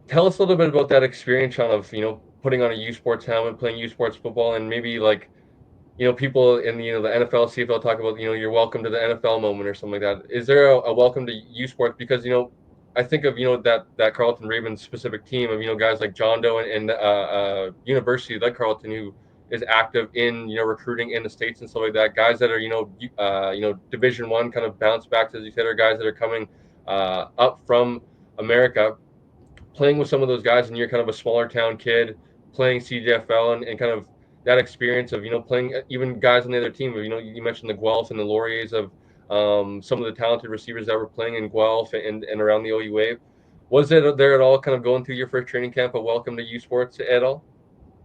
Tell us a little bit about that experience, Sean, of putting on a U Sports helmet, playing U Sports football, and maybe like people in the NFL, CFL talk about you're welcome to the NFL moment or something like that. Is there a welcome to U Sports? Because I think of that Carlton Ravens specific team of guys like John Doe and university like Carlton who is active in recruiting in the states and stuff like that. Guys that are Division One kind of bounce backs, as you said, are guys that are coming up from America, playing with some of those guys, and you're kind of a smaller town kid playing CJFL, and kind of that experience of playing even guys on the other team. You mentioned the Guelphs and the Lauriers of some of the talented receivers that were playing in Guelph and around the OU Wave. Was it there at all, kind of going through your first training camp, a welcome to U Sports at all?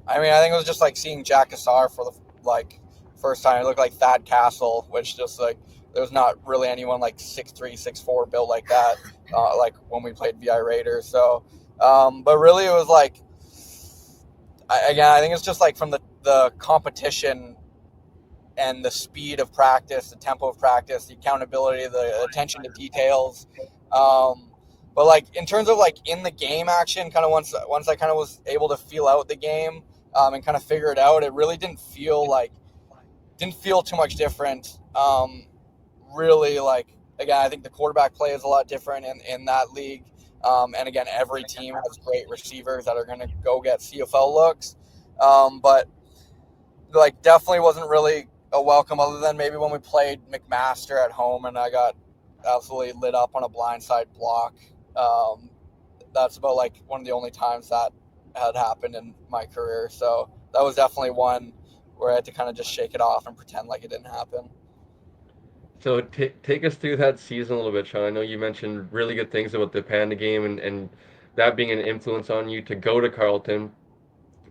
I mean, I think it was just like seeing Jack Cassar for the like first time. It looked like Thad Castle, which just like there was not really anyone like 6'3", 6'4" built like that. Like when we played VI Raiders. So, but really it was like again, I think it's just like from the competition and the speed of practice, the tempo of practice, the accountability, the attention to details. But like in terms of like in the game action, kind of once I kind of was able to feel out the game and kind of figure it out, it really didn't feel too much different. Really, like again, I think the quarterback play is a lot different in that league. And again, every team has great receivers that are going to go get CFL looks. But like, definitely wasn't really a welcome, other than maybe when we played McMaster at home and I got absolutely lit up on a blindside block. Um, that's about like one of the only times that had happened in my career. So that was definitely one where I had to kind of just shake it off and pretend like it didn't happen. So take us through that season a little bit, Sean. I know you mentioned really good things about the Panda game and that being an influence on you to go to Carlton.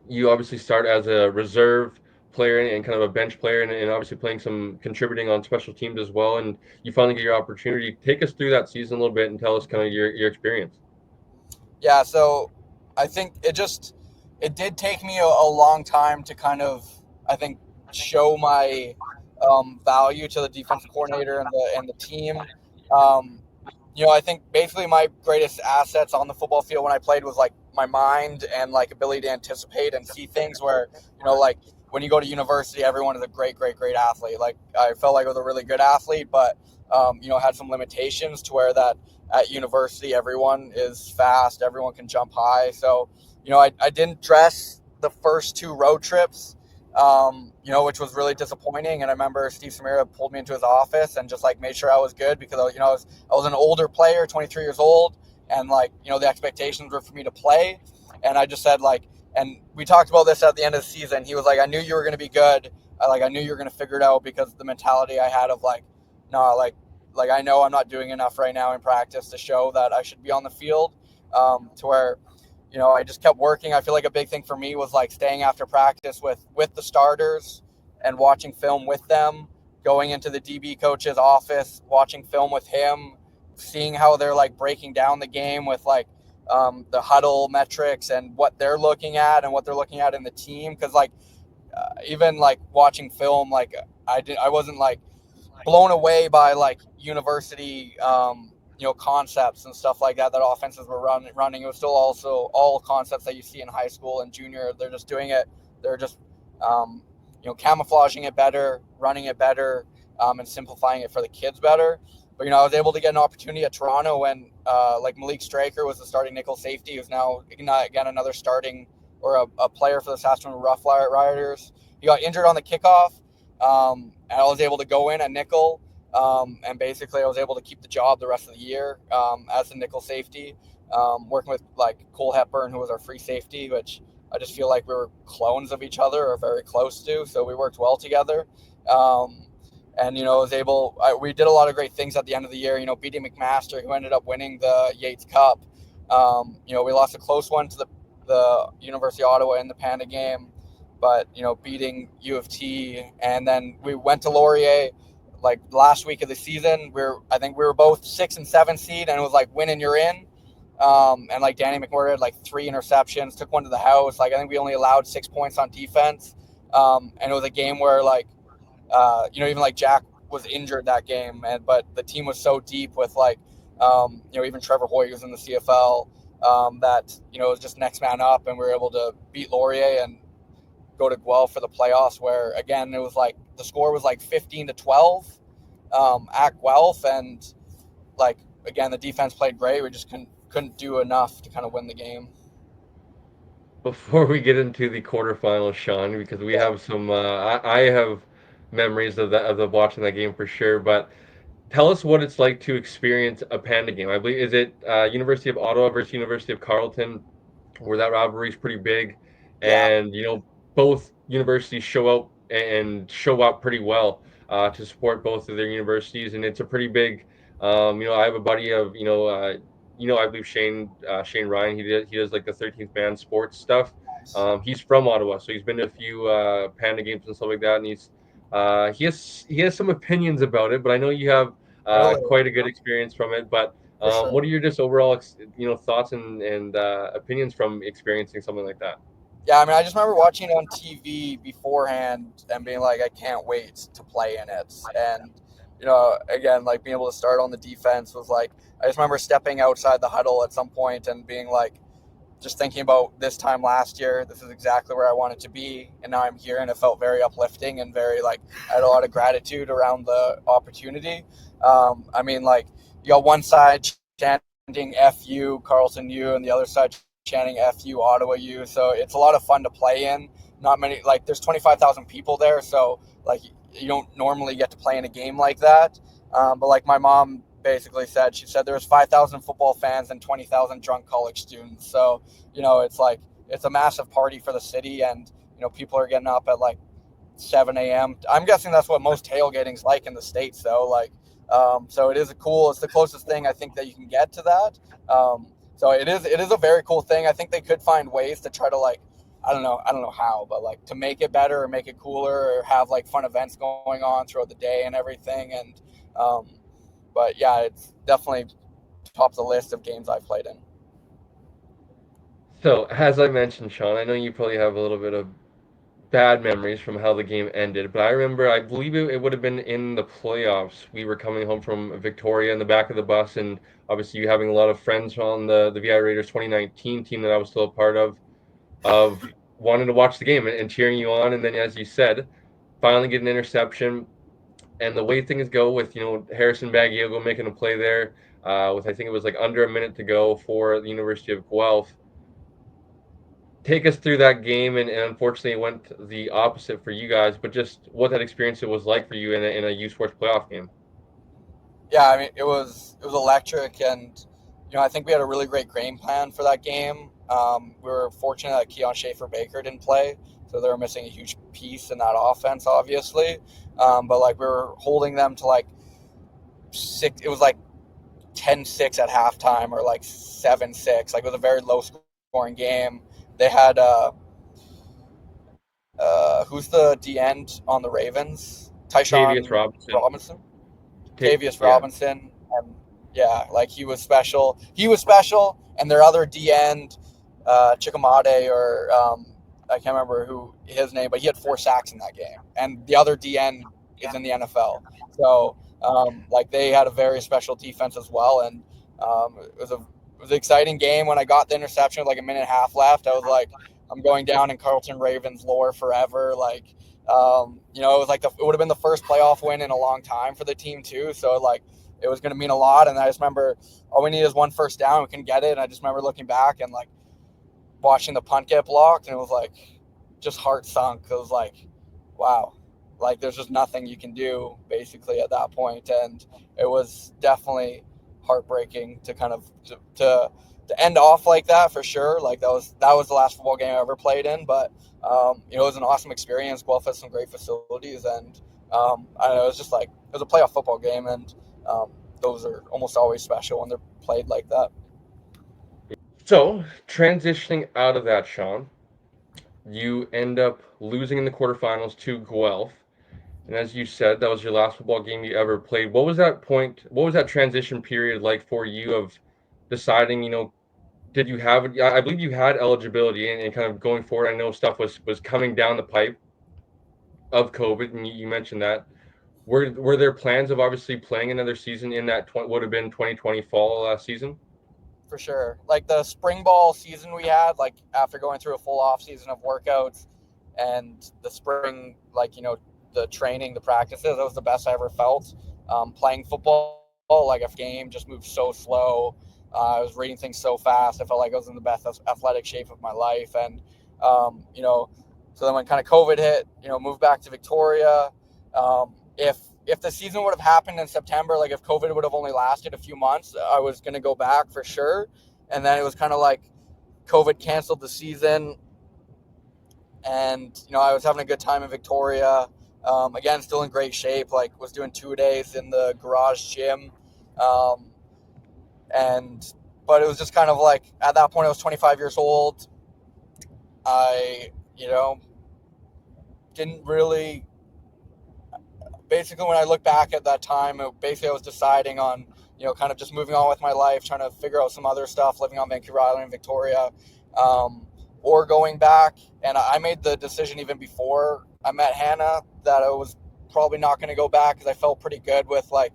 You obviously start as a reserve player and kind of a bench player and obviously playing some contributing on special teams as well. And you finally get your opportunity. Take us through that season a little bit and tell us kind of your experience. Yeah, so I think it did take me a long time to kind of, I think, show my value to the defensive coordinator and the team. Um, I think basically my greatest assets on the football field when I played was like my mind and like ability to anticipate and see things where, like when you go to university, everyone is a great, great, great athlete. Like I felt like I was a really good athlete, but had some limitations to where that at university everyone is fast, everyone can jump high. So, I didn't dress the first two road trips, which was really disappointing. And I remember Steve Samira pulled me into his office and just like made sure I was good because I was an older player, 23 years old, and like the expectations were for me to play. And I just said like, and we talked about this at the end of the season. He was like, I knew you were going to be good. I knew you were going to figure it out because the mentality I had of like, no, like I know I'm not doing enough right now in practice to show that I should be on the field. To where I just kept working. I feel like a big thing for me was like staying after practice with the starters and watching film with them, going into the DB coach's office, watching film with him, seeing how they're like breaking down the game with like the huddle metrics and what they're looking at and what they're looking at in the team. Because like even like watching film, like I wasn't like blown away by like university concepts and stuff like that offenses were running. It was still also all concepts that you see in high school and junior. They're just doing it. They're just camouflaging it better, running it better, and simplifying it for the kids better. But I was able to get an opportunity at Toronto when like Malik Straker was the starting nickel safety, who's now again another starting or a player for the Saskatchewan Rough Riders. He got injured on the kickoff, and I was able to go in at nickel, and basically I was able to keep the job the rest of the year as a nickel safety, working with like Cole Hepburn, who was our free safety, which I just feel like we were clones of each other or very close to, so we worked well together. And we did a lot of great things at the end of the year. Beating McMaster, who ended up winning the Yates Cup. We lost a close one to the University of Ottawa in the Panda game, but beating U of T, and then we went to Laurier like last week of the season. I think we were both 6 and 7 seed, and it was like win and you're in. And like Danny McMurray had like 3 interceptions, took one to the house. Like I think we only allowed 6 points on defense, and it was a game where like even like Jack was injured that game, but the team was so deep with like even Trevor Hoy was in the CFL, that it was just next man up, and we were able to beat Laurier and go to Guelph for the playoffs, where again it was like the score was like 15-12 at Guelph, and like again the defense played great. We just couldn't do enough to kind of win the game. Before we get into the quarterfinals, Sean, because we Yeah, have some, I have memories of that of the watching that game for sure. But tell us what it's like to experience a Panda game. I believe is it University of Ottawa versus University of Carleton, where that rivalry is pretty big, yeah, and both universities show out and show up pretty well to support both of their universities, and it's a pretty big. I have a buddy of I believe Shane Ryan. He does like the 13th Man sports stuff. He's from Ottawa, so he's been to a few Panda games and stuff like that, and he has some opinions about it, but I know you have really, quite a good experience from it. But for sure. what are your just overall thoughts and opinions from experiencing something like that? Yeah, I mean, I just remember watching it on TV beforehand and being like, I can't wait to play in it. And, again, like being able to start on the defense was like, I just remember stepping outside the huddle at some point and being like, just thinking about this time last year, this is exactly where I wanted to be, and now I'm here, and it felt very uplifting and very like I had a lot of gratitude around the opportunity. I mean, like you got one side chanting "Fu Carlton U" and the other side chanting "Fu Ottawa U," so it's a lot of fun to play in. Not many like there's 25,000 people there, so like you don't normally get to play in a game like that. But like my mom basically said, she said there was 5,000 football fans and 20,000 drunk college students. So it's like it's a massive party for the city, and people are getting up at like 7 a.m. I'm guessing that's what most tailgating's like in the States, though. Like, so it is it's the closest thing I think that you can get to that. So it is a very cool thing. I think they could find ways to try to like, I don't know how, but like to make it better or make it cooler or have like fun events going on throughout the day and everything. And, but yeah, it's definitely top of the list of games I've played in. So, as I mentioned, Sean, I know you probably have a little bit of bad memories from how the game ended, but I remember, I believe it would have been in the playoffs. We were coming home from Victoria in the back of the bus, and obviously you having a lot of friends on the VI Raiders 2019 team that I was still a part of wanting to watch the game and cheering you on. And then, as you said, finally get an interception. And the way things go with, Harrison Baggiogo making a play there with, I think it was like under a minute to go for the University of Guelph. Take us through that game, and unfortunately it went the opposite for you guys, but just what that experience it was like for you in a U Sports playoff game. Yeah, I mean it was electric, and I think we had a really great game plan for that game. We were fortunate that Keon Schaefer Baker didn't play, so they were missing a huge piece in that offense, obviously. But like we were holding them to like six. It was like 10-6 at halftime, or like 7-6. Like it was a very low scoring game. They had who's the D end on the Ravens? Tavius Tyshawn Robinson. Robinson. Tavius Yeah. Robinson. Yeah, like he was special. He was special, and their other D end, Chickamade, or I can't remember who his name, but he had 4 sacks in that game. And the other D end is in the NFL. So like they had a very special defense as well, and it was an exciting game. When I got the interception with like a minute and a half left, I was like, I'm going down in Carlton Ravens lore forever. Like it was like it would have been the first playoff win in a long time for the team too. So like it was going to mean a lot. And I just remember all we needed is one first down. We can get it. And I just remember looking back and like watching the punt get blocked, and it was like just heart sunk. It was like, wow, like there's just nothing you can do basically at that point. And it was definitely heartbreaking to kind of to end off like that for sure. Like that was the last football game I ever played in, but it was an awesome experience. Guelph has some great facilities, and I don't know, it was just like it was a playoff football game, and those are almost always special when they're played like that. So, transitioning out of that, Sean, you end up losing in the quarterfinals to Guelph. And as you said, that was your last football game you ever played. What was that point? What was that transition period like for you of deciding, did you have, I believe you had eligibility and kind of going forward? I know stuff was coming down the pipe of COVID, and you mentioned that. Were there plans of obviously playing another season in that would have been 2020 fall season? For sure. Like the spring ball season we had, like after going through a full off season of workouts and the spring, like, the training, the practices, that was the best I ever felt. Playing football, like a game just moved so slow. I was reading things so fast. I felt like I was in the best athletic shape of my life. And, so then when kind of COVID hit, moved back to Victoria. If the season would have happened in September, like if COVID would have only lasted a few months, I was going to go back for sure. And then it was kind of like COVID canceled the season, and I was having a good time in Victoria. Again, still in great shape. Like was doing 2 days in the garage gym, um, and but it was just kind of like at that point I was 25 years old. I didn't really. Basically, when I look back at that time, basically I was deciding on, kind of just moving on with my life, trying to figure out some other stuff, living on Vancouver Island in Victoria, or going back. And I made the decision even before I met Hannah that I was probably not going to go back because I felt pretty good with like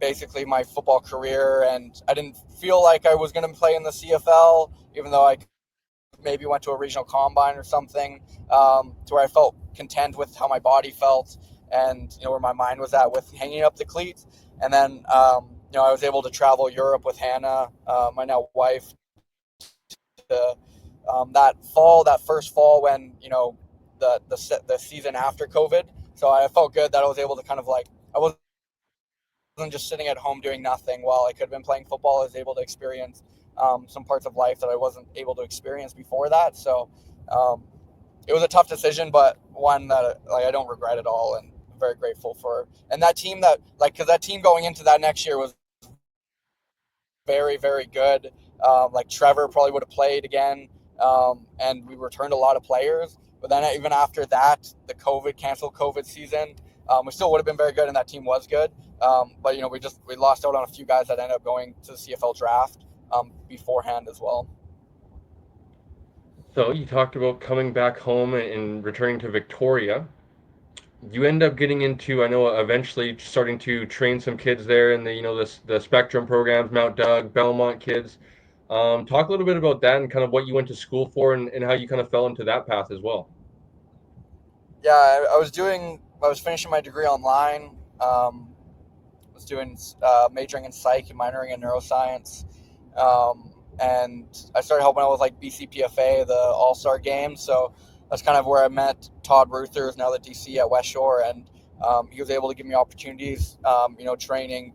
basically my football career, and I didn't feel like I was going to play in the CFL, even though I maybe went to a regional combine or something, to where I felt content with how my body felt and where my mind was at with hanging up the cleats. And then I was able to travel Europe with Hannah, my now wife, to, that first fall when the season after COVID. So I felt good that I was able to kind of like I wasn't just sitting at home doing nothing while I could have been playing football. I was able to experience some parts of life that I wasn't able to experience before that. So it was a tough decision, but one that I don't regret at all, and I'm very grateful for. And that team because that team going into that next year was very, very good. Trevor probably would have played again, and we returned a lot of players. But then even after that, the canceled COVID season, we still would have been very good, and that team was good. But we lost out on a few guys that ended up going to the CFL draft beforehand as well. So you talked about coming back home and returning to Victoria. You end up getting into, I know, eventually starting to train some kids there in the Spectrum programs, Mount Doug, Belmont kids. Talk a little bit about that and kind of what you went to school for and how you kind of fell into that path as well. Yeah, I was finishing my degree online. Was doing majoring in psych and minoring in neuroscience. And I started helping out with like BCPFA, the All-Star Games. So that's kind of where I met Todd Ruther, who's now the DC at West Shore, and he was able to give me opportunities, training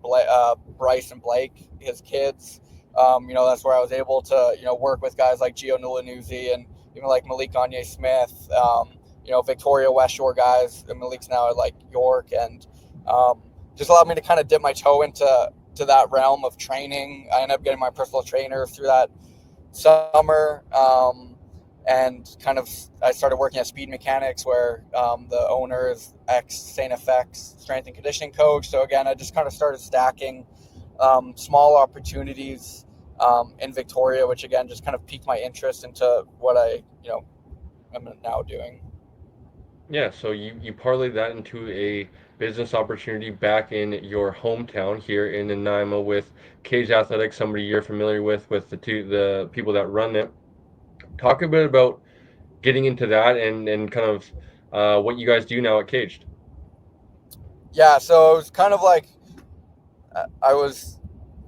Bryce and Blake, his kids. That's where I was able to, work with guys like Gio Nulanuzzi and even like Malik Gagne-Smith, Victoria West Shore guys. And Malik's now at like York, and just allowed me to kind of dip my toe into that realm of training. I ended up getting my personal trainer through that summer, and kind of I started working at Speed Mechanics, where the owner is ex-St. FX strength and conditioning coach. So again, I just kind of started stacking small opportunities in Victoria, which again just kind of piqued my interest into what I am now doing. Yeah, so you parlayed that into a business opportunity back in your hometown here in Nanaimo with Cage Athletics, somebody you're familiar with the people that run it. Talk a bit about getting into that and kind of what you guys do now at Caged. Yeah, so it was kind of like I was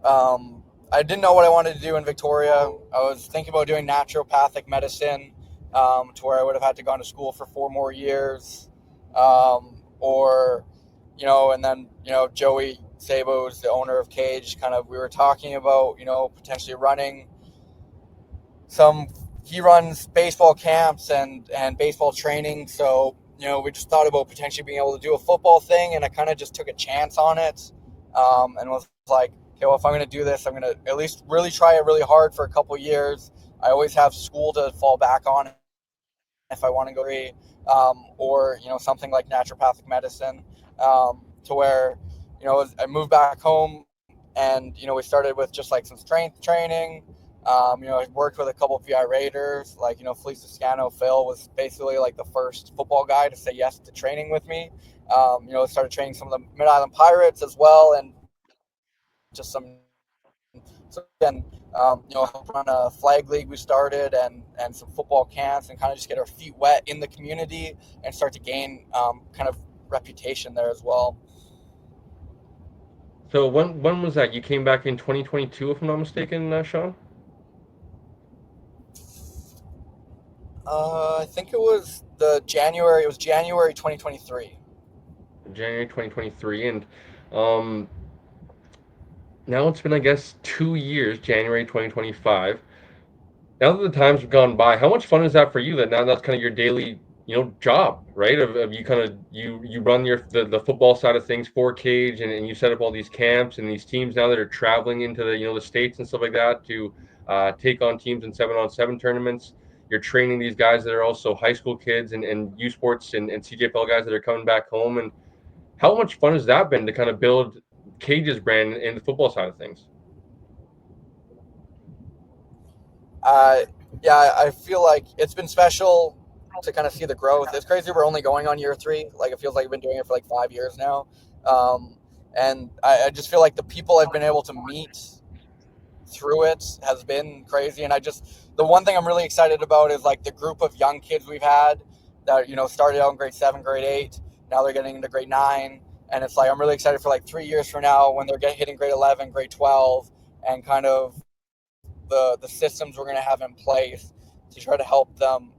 I didn't know what I wanted to do in Victoria. I was thinking about doing naturopathic medicine, to where I would have had to go to school for 4 more years, or and then Joey Sabo's the owner of Cage. Kind of we were talking about potentially running some. He runs baseball camps and baseball training, so we just thought about potentially being able to do a football thing, and I kind of just took a chance on it, and was like, okay, well, if I'm going to do this, I'm going to at least really try it really hard for a couple years. I always have school to fall back on if I want to go read, or something like naturopathic medicine, to where I moved back home, and we started with just like some strength training. I worked with a couple of VI Raiders, like Felice Toscano. Phil was basically like the first football guy to say yes to training with me. Started training some of the Mid Island Pirates as well, and just some. So again, help run a flag league we started, and some football camps, and kind of just get our feet wet in the community and start to gain kind of reputation there as well. So when was that? You came back in 2022, if I'm not mistaken, Sean? I think it was January. It was January 2023. January 2023, and um, now it's been, I guess, 2 years, January 2025. Now that the times have gone by, how much fun is that for you that now that's kind of your daily, job, right? Of you kind of you run the football side of things for Cage and you set up all these camps and these teams now that are traveling into the states and stuff like that to take on teams in 7-on-7 tournaments. You're training these guys that are also high school kids and U Sports and CJFL guys that are coming back home. And how much fun has that been to kind of build Cage's brand in the football side of things? Uh, yeah, I feel like it's been special to kind of see the growth. It's crazy we're only going on year 3. Like it feels like I've been doing it for like 5 years now. And I just feel like the people I've been able to meet through it has been crazy. And the one thing I'm really excited about is like the group of young kids we've had that, started out in grade 7, grade 8. Now they're getting into grade 9. And it's like, I'm really excited for like 3 years from now when they're hitting grade 11, grade 12, and kind of the systems we're going to have in place to try to help them,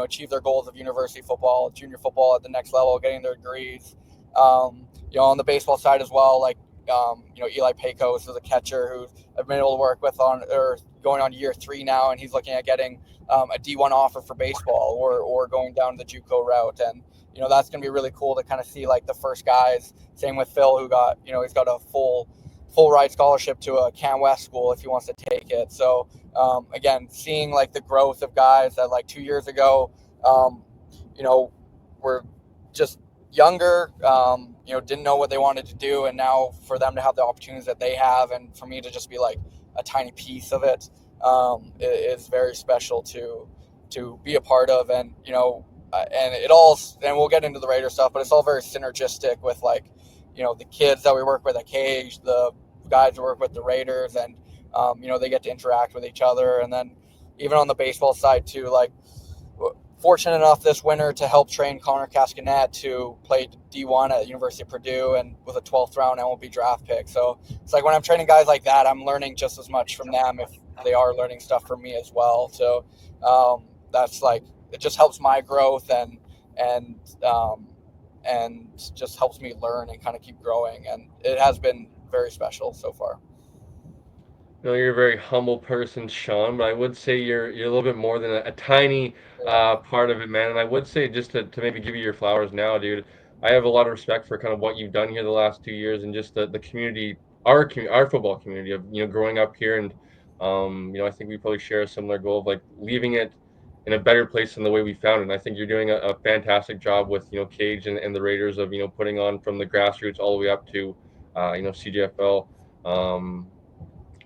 achieve their goals of university football, junior football at the next level, getting their degrees. On the baseball side as well, like, Head Coahes is a catcher who I've been able to work with or going on year 3 now, and he's looking at getting a D1 offer for baseball or going down the JUCO route. And, that's going to be really cool to kind of see like the first guys. Same with Phil, who got, he's got a full ride scholarship to a Can West school if he wants to take it. So again, seeing like the growth of guys that like 2 years ago, were just younger, didn't know what they wanted to do, and now for them to have the opportunities that they have, and for me to just be like a tiny piece of it, is very special to be a part of. And and we'll get into the Raider stuff, but it's all very synergistic with like the kids that we work with at Cage, the guys who work with the Raiders, and they get to interact with each other. And then even on the baseball side too, like, fortunate enough this winter to help train Connor Cascanet, who played D1 at the University of Purdue and was a 12th round MLB draft pick. So it's like when I'm training guys like that, I'm learning just as much from them if they are learning stuff from me as well. So that's like, it just helps my growth and just helps me learn and kind of keep growing. And it has been very special so far. You're a very humble person, Shawn, but I would say you're a little bit more than a tiny part of it, man. And I would say, just to maybe give you your flowers now, dude, I have a lot of respect for kind of what you've done here the last 2 years, and just the community, our football community of, growing up here. And I think we probably share a similar goal of like leaving it in a better place than the way we found it. And I think you're doing a fantastic job with, Cage and the Raiders of, putting on from the grassroots all the way up to CJFL.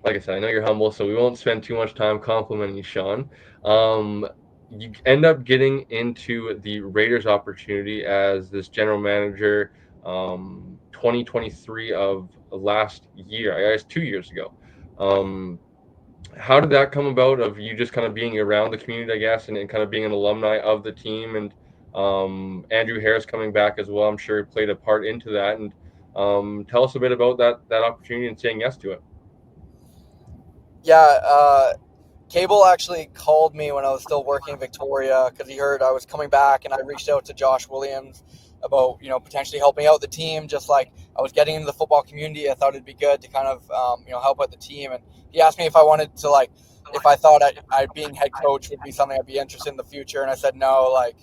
Like I said, I know you're humble, so we won't spend too much time complimenting you, Shawn. Um, you end up getting into the Raiders opportunity as this general manager, 2023 of last year, I guess 2 years ago. Um, how did that come about, of you just kind of being around the community, I guess, and kind of being an alumni of the team, and Andrew Harris coming back as well, I'm sure played a part into that. And tell us a bit about that opportunity and saying yes to it. Yeah, Cable actually called me when I was still working in Victoria because he heard I was coming back, and I reached out to Josh Williams about potentially helping out the team. Just like I was getting into the football community, I thought it'd be good to kind of help out the team. And he asked me if I wanted to, like, if I thought I being head coach would be something I'd be interested in the future, and I said no, like,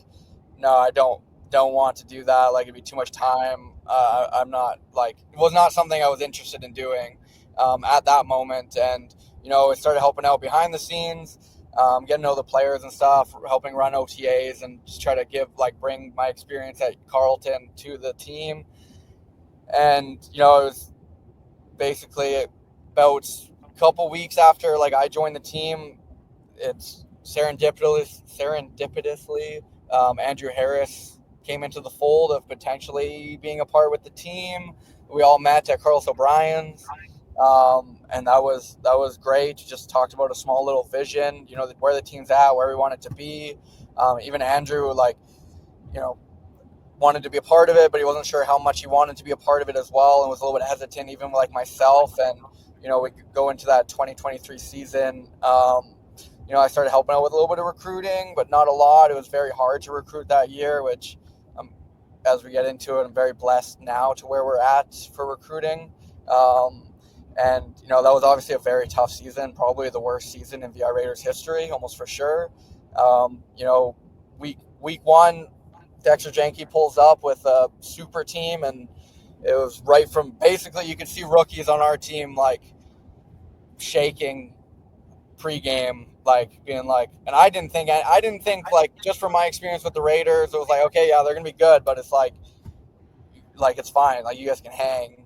no, I don't want to do that. Like, it'd be too much time. I'm not, like, it was not something I was interested in doing at that moment. And I started helping out behind the scenes, getting to know the players and stuff, helping run OTAs, and just try to bring my experience at Carlton to the team. And it was basically about a couple weeks after I joined the team. It's serendipitously, Andrew Harris came into the fold of potentially being a part with the team. We all met at Carlos O'Brien's, and that was great. Just talked about a small little vision, where the team's at, where we want it to be. Even Andrew, wanted to be a part of it, but he wasn't sure how much he wanted to be a part of it as well, and was a little bit hesitant, even like myself. And we could go into that 2023 season. I started helping out with a little bit of recruiting, but not a lot. It was very hard to recruit that year, which, as we get into it, I'm very blessed now to where we're at for recruiting. And that was obviously a very tough season, probably the worst season in VR Raiders history, almost for sure. Week one, Dexter Janke pulls up with a super team, and it was right from, basically you could see rookies on our team shaking pregame, being and I didn't think just from my experience with the Raiders, it was okay, yeah, they're gonna be good, but it's it's fine, you guys can hang.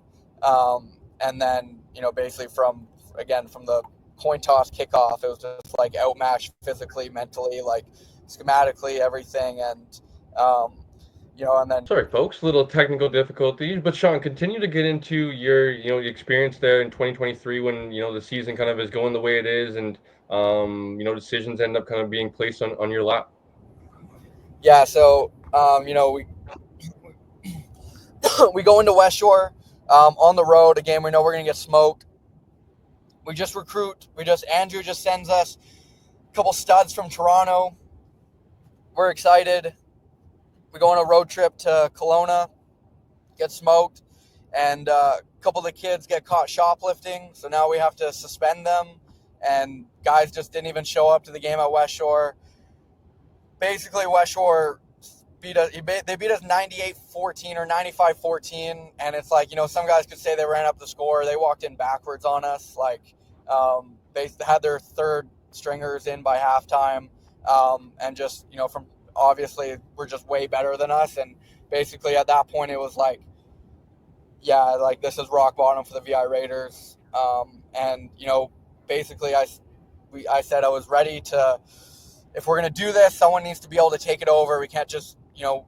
And then basically from the coin toss kickoff, it was just outmatched physically, mentally, schematically, everything. And and then Sorry, folks, little technical difficulties. But Sean, continue to get into your experience there in 2023 when, the season kind of is going the way it is and, decisions end up kind of being placed on your lap. yeah, so we we go into West Shore on the road, a game we know we're gonna get smoked. We just recruit. Andrew just sends us a couple studs from Toronto. We're excited. We go on a road trip to Kelowna, get smoked, and a couple of the kids get caught shoplifting. So now we have to suspend them, and guys just didn't even show up to the game at West Shore. Basically, West Shore beat us. They beat us 98-14 or 95-14, and it's like, some guys could say they ran up the score. They walked in backwards on us. They had their third stringers in by halftime, and just from obviously we're just way better than us. And basically at that point it was like, yeah, like this is rock bottom for the VI Raiders. And basically I said I was ready to. If we're going to do this, someone needs to be able to take it over. We can't just,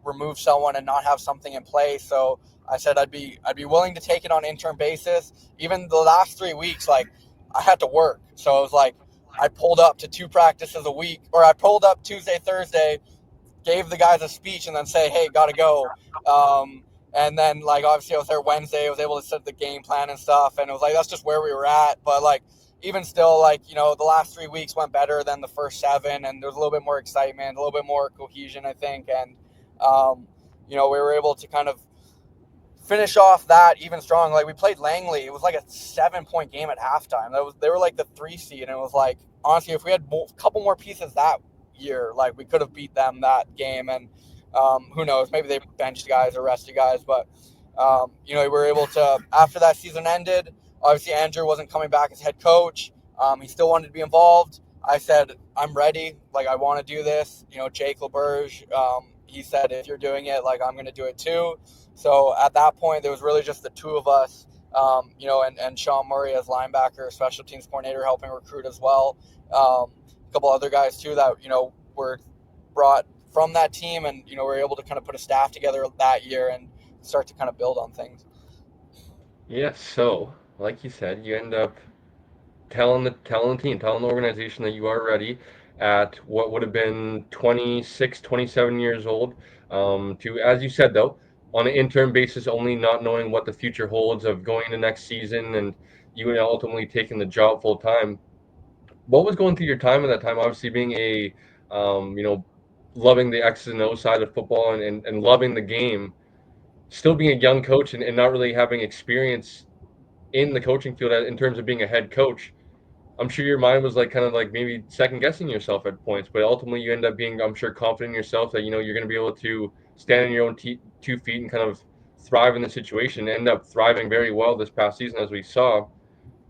remove someone and not have something in place. So I said I'd be willing to take it on an interim basis. Even the last 3 weeks, like, I had to work. So it was like I pulled up to 2 practices a week, or I pulled up Tuesday, Thursday, gave the guys a speech, and then say, hey, got to go. And then, like, obviously I was there Wednesday. I was able to set the game plan and stuff. And it was like, that's just where we were at. But, like, even still, like, the last 3 weeks went better than the first 7, and there was a little bit more excitement, a little bit more cohesion, I think. And, we were able to kind of finish off that even strong. Like, we played Langley. It was like a 7-point game at halftime. They were like the 3 seed, and it was like, honestly, if we had a couple more pieces that year, like, we could have beat them that game. And who knows, maybe they benched guys or rested guys. But, we were able to, after that season ended, obviously Andrew wasn't coming back as head coach. He still wanted to be involved. I said, I'm ready. Like, I want to do this. Jake LeBurge, he said, if you're doing it, like, I'm going to do it too. So at that point, there was really just the 2 of us, and Sean Murray as linebacker, special teams coordinator, helping recruit as well. A couple other guys too that, were brought from that team, and, we're able to kind of put a staff together that year and start to kind of build on things. Yeah, so like you said, you end up telling the team, telling the organization that you are ready at what would have been 26, 27 years old. To, as you said though, on an interim basis, only not knowing what the future holds of going to next season and you ultimately taking the job full time. What was going through your time at that time? Obviously, being a loving the X's and O's side of football and loving the game, still being a young coach and not really having experience in the coaching field in terms of being a head coach. I'm sure your mind was like kind of like maybe second guessing yourself at points, but ultimately you end up being, I'm sure, confident in yourself that you're going to be able to stand on your own 2 feet and kind of thrive in the situation. And end up thriving very well this past season, as we saw.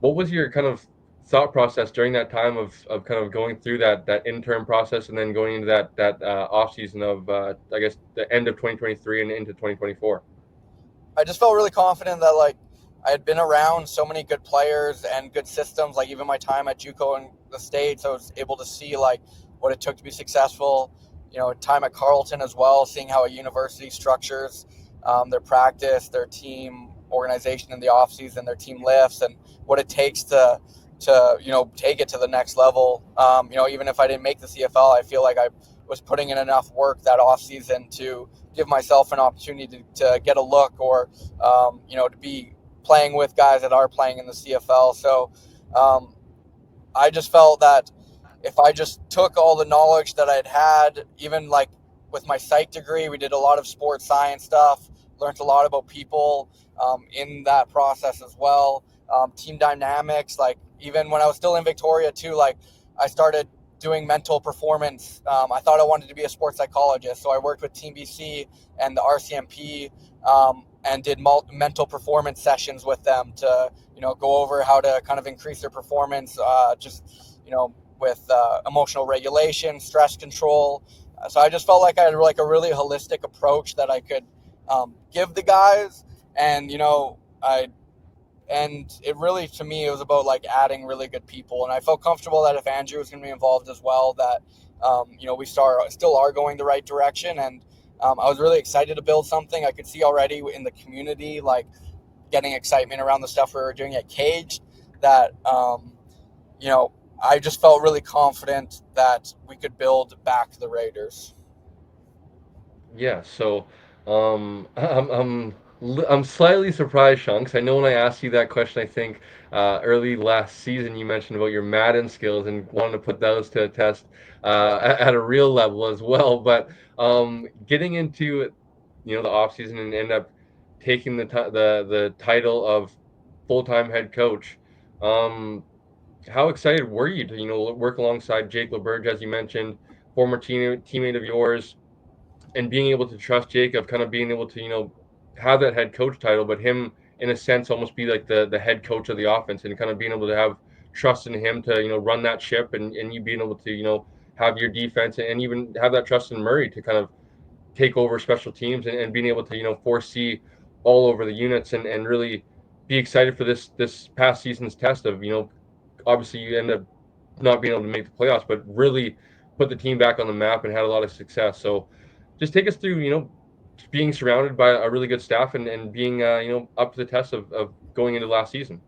What was your kind of thought process during that time of kind of going through that interim process and then going into that off season of I guess the end of 2023 and into 2024? I just felt really confident that, like, I had been around so many good players and good systems. Like, even my time at JUCO in the States, I was able to see, like, what it took to be successful. Time at Carlton as well, seeing how a university structures their practice, their team organization in the offseason, their team lifts, and what it takes to take it to the next level. Even if I didn't make the CFL, I feel like I was putting in enough work that offseason to give myself an opportunity to get a look, or to be playing with guys that are playing in the CFL. So I just felt that if I just took all the knowledge that I'd had, even like with my psych degree, we did a lot of sports science stuff, learned a lot about people in that process as well. Team dynamics, like even when I was still in Victoria too, like I started doing mental performance. I thought I wanted to be a sports psychologist, so I worked with Team BC and the RCMP and did mental performance sessions with them to go over how to kind of increase their performance, with emotional regulation, stress control. So I just felt like I had like a really holistic approach that I could give the guys, and it really, to me, it was about like adding really good people. And I felt comfortable that if Andrew was going to be involved as well, that we still are going the right direction. And I was really excited to build something. I could see already in the community, like getting excitement around the stuff we were doing at Cage, that you know, I just felt really confident that we could build back the Raiders. Yeah, so I'm slightly surprised, Sean, because I know when I asked you that question, I think early last season you mentioned about your Madden skills and wanting to put those to a test Yeah. at a real level as well. But getting into the off season and end up taking the title of full-time head coach. Um, how excited were you to work alongside Jake LeBurge, as you mentioned, former teammate of yours? And being able to trust Jacob, kind of being able to, have that head coach title, but him in a sense almost be like the head coach of the offense and kind of being able to have trust in him to, run that ship and you being able to, have your defense and even have that trust in Murray to kind of take over special teams and being able to, foresee all over the units and really be excited for this past season's test of, obviously you end up not being able to make the playoffs, but really put the team back on the map and had a lot of success. So just take us through, being surrounded by a really good staff and being, up to the test of going into last season.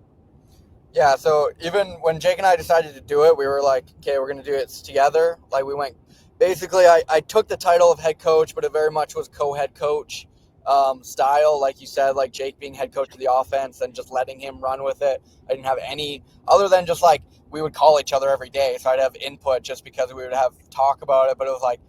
Yeah, so even when Jake and I decided to do it, we were like, okay, we're going to do it together. Like, we went, basically, I took the title of head coach, but it very much was co head coach style. Like you said, like Jake being head coach of the offense and just letting him run with it. I didn't have any, other than just like, we would call each other every day. So I'd have input just because we would have talk about it. But it was like,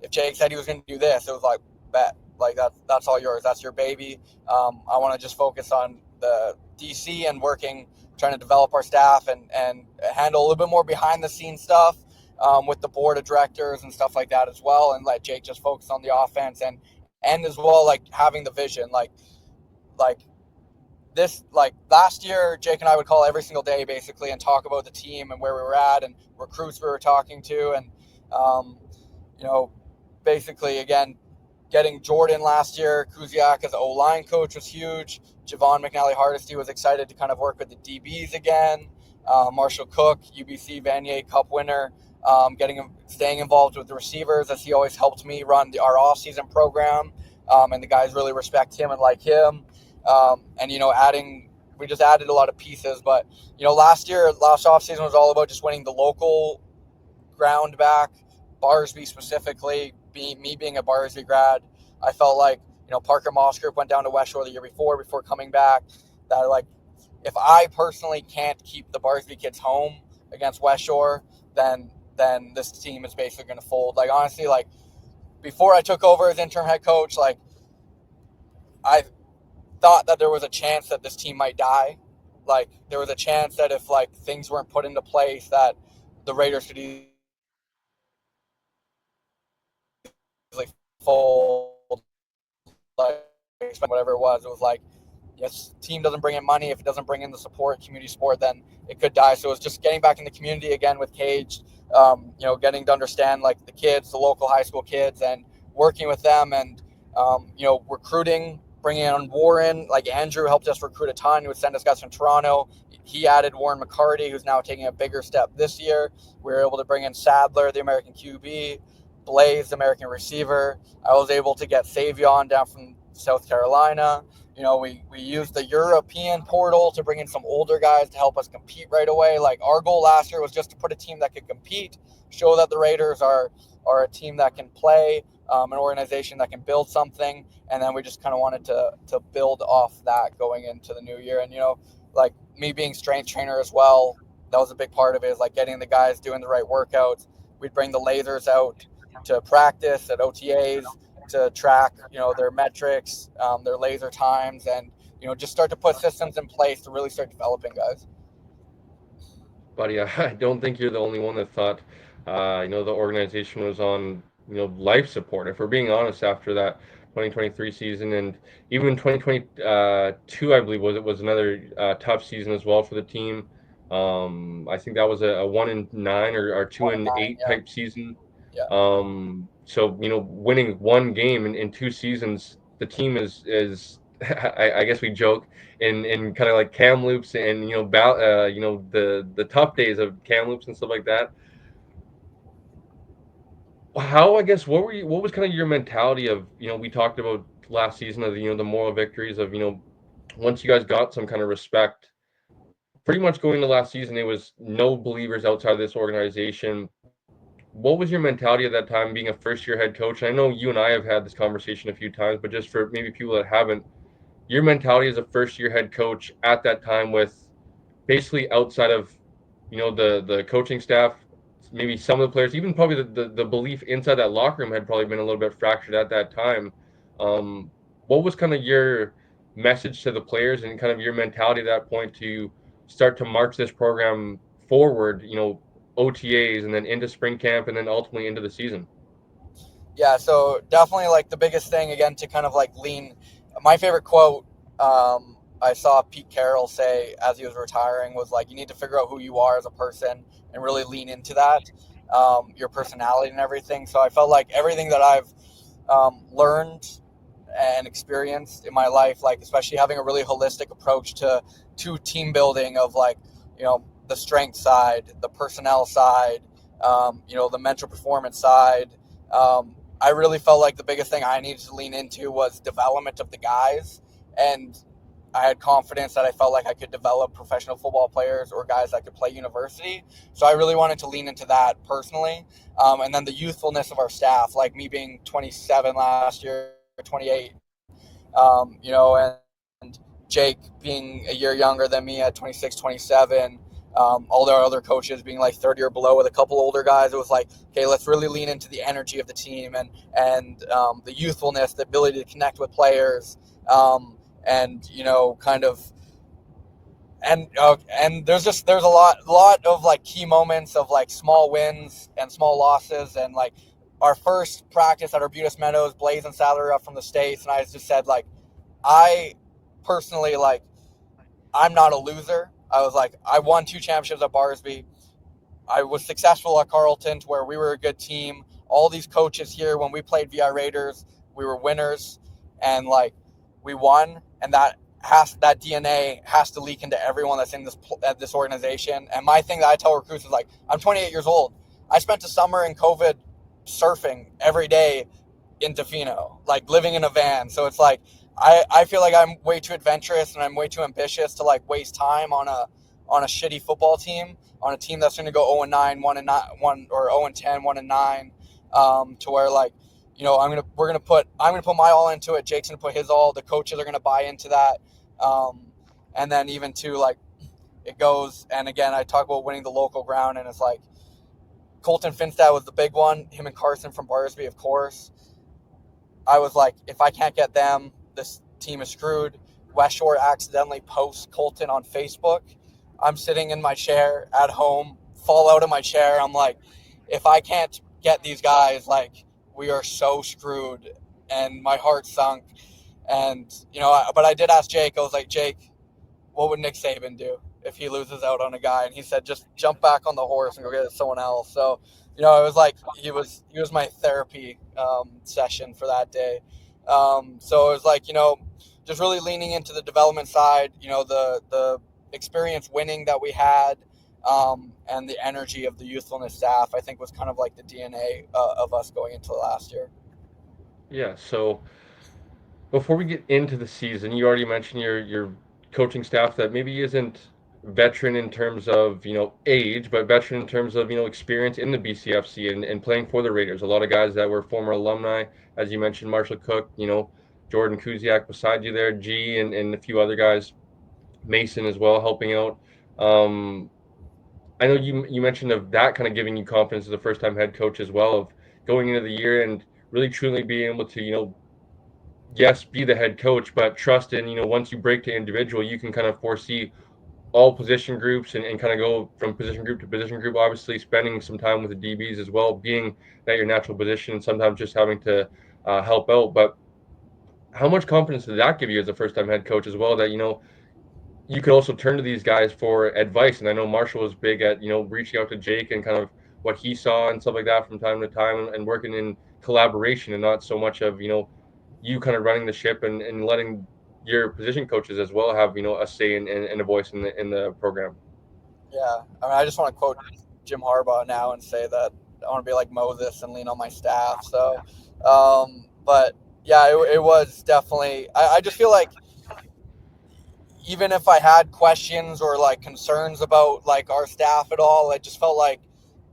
if Jake said he was going to do this, it was like, bet. Like, that's all yours. That's your baby. I want to just focus on the DC and working, trying to develop our staff and handle a little bit more behind the scenes stuff with the board of directors and stuff like that as well, and let Jake just focus on the offense and as well, like having the vision, like this, like last year Jake and I would call every single day basically and talk about the team and where we were at and recruits we were talking to, and um, you know, basically again, getting Jordan last year, Kuziak as O line coach was huge. Javon McNally Hardesty was excited to kind of work with the DBs again. Marshall Cook, UBC Vanier Cup winner, staying involved with the receivers as he always helped me run our off-season program, and the guys really respect him and like him. And we just added a lot of pieces. But last off-season was all about just winning the local ground back. Barsby specifically, me being a Barsby grad, I felt like Parker Moss Group went down to West Shore the year before coming back. That, like, if I personally can't keep the Barsby kids home against West Shore, then this team is basically going to fold. Like, honestly, like before I took over as interim head coach, like I thought that there was a chance that this team might die. Like, there was a chance that if like things weren't put into place, that the Raiders could easily fold, like whatever it was. It was like, yes, team doesn't bring in money. If it doesn't bring in the support, community support, then it could die. So it was just getting back in the community again with Cage, getting to understand like the kids, the local high school kids, and working with them, and recruiting, bringing on Warren. Like Andrew helped us recruit a ton. He would send us guys from Toronto. He added Warren McCarty, who's now taking a bigger step this year. We were able to bring in Sadler, the American QB, Blaze, the American receiver. I was able to get Savion down from South Carolina. We used the European portal to bring in some older guys to help us compete right away. Like, our goal last year was just to put a team that could compete, show that the Raiders are a team that can play, an organization that can build something, and then we just kind of wanted to build off that going into the new year. And like me being strength trainer as well, that was a big part of it. Is like getting the guys doing the right workouts. We'd bring the lasers out to practice at OTAs to track, their metrics, their laser times, and just start to put systems in place to really start developing guys. Buddy, I don't think you're the only one that thought, the organization was on, life support. If we're being honest, after that 2023 season and even 2022, I believe was another tough season as well for the team. I think that was a 1-9 or two One and and nine, eight yeah, type season. yeah. So winning one game in two seasons, the team is I guess we joke in kind of like Kamloops and the tough days of Kamloops and stuff like that. how, I guess, what was kind of your mentality of, we talked about last season of, the moral victories of, once you guys got some kind of respect, pretty much going to last season, it was no believers outside of this organization. What was your mentality at that time being a first year head coach? And I know you and I have had this conversation a few times, but just for maybe people that haven't, your mentality as a first year head coach at that time with basically outside of the coaching staff, maybe some of the players, even probably the belief inside that locker room had probably been a little bit fractured at that time. um what was kind of your message to the players and kind of your mentality at that point to start to march this program forward, OTAs and then into spring camp and then ultimately into the season? Yeah, so definitely like the biggest thing again to kind of like lean. My favorite quote I saw Pete Carroll say as he was retiring was like, you need to figure out who you are as a person and really lean into that, your personality and everything. So I felt like everything that I've learned and experienced in my life, like especially having a really holistic approach to team building of like, the strength side, the personnel side, the mental performance side. I really felt like the biggest thing I needed to lean into was development of the guys, and I had confidence that I felt like I could develop professional football players or guys that could play university. So I really wanted to lean into that personally. And then the youthfulness of our staff, like me being 27 last year, 28, and Jake being a year younger than me at 26, 27. All our other coaches being like 30 or below with a couple older guys. It was like, okay, let's really lean into the energy of the team and the youthfulness, the ability to connect with players, and kind of and there's a lot of like key moments of like small wins and small losses, and like our first practice at Arbutus Meadows, Blaze and Sadler are up from the States, and I just said like, I personally like, I'm not a loser. I was like, I won 2 championships at Barsby. I was successful at Carlton to where we were a good team. All these coaches here, when we played VI Raiders, we were winners, and like we won, and that DNA has to leak into everyone that's in this organization. And my thing that I tell recruits is like, I'm 28 years old. I spent a summer in COVID surfing every day in Tofino, like living in a van. So it's like I feel like I'm way too adventurous and I'm way too ambitious to like waste time on a shitty football team, on a team that's going to go 0-9, 1-9, or 0-10, 1-9, to where like, I'm gonna put my all into it. Jake's gonna put his all. The coaches are gonna buy into that, and then even to like it goes. And again, I talk about winning the local ground, and it's like Colton Finstad was the big one. Him and Carson from Barsby, of course. I was like, if I can't get them, this team is screwed. West Shore accidentally posts Colton on Facebook. I'm sitting in my chair at home, fall out of my chair. I'm like, if I can't get these guys, like, we are so screwed. And my heart sunk. And, but I did ask Jake, I was like, Jake, what would Nick Saban do if he loses out on a guy? And he said, just jump back on the horse and go get someone else. So, it was like he was my therapy session for that day. So it was like, just really leaning into the development side, the experience winning that we had, and the energy of the youthfulness staff, I think was kind of like the DNA of us going into last year. Yeah, so before we get into the season, you already mentioned your coaching staff that maybe isn't veteran in terms of age, but veteran in terms of experience in the BCFC and playing for the Raiders. A lot of guys that were former alumni, as you mentioned, Marshall Cook, Jordan Kuziak beside you there, G and a few other guys, Mason as well helping out. Um, I know you mentioned of that kind of giving you confidence as a first time head coach as well of going into the year and really truly being able to yes, be the head coach, but trust in, once you break to individual, you can kind of foresee all position groups and kind of go from position group to position group, obviously spending some time with the DBs as well, being that your natural position and sometimes just having to help out. But how much confidence did that give you as a first time head coach as well that, you could also turn to these guys for advice? And I know Marshall was big at, reaching out to Jake and kind of what he saw and stuff like that from time to time and working in collaboration and not so much of, you kind of running the ship and letting your position coaches as well have a say and a voice in the program. Yeah, I mean, I just want to quote Jim Harbaugh now and say that I want to be like Moses and lean on my staff. So, but yeah, it was definitely. I just feel like even if I had questions or like concerns about like our staff at all, I just felt like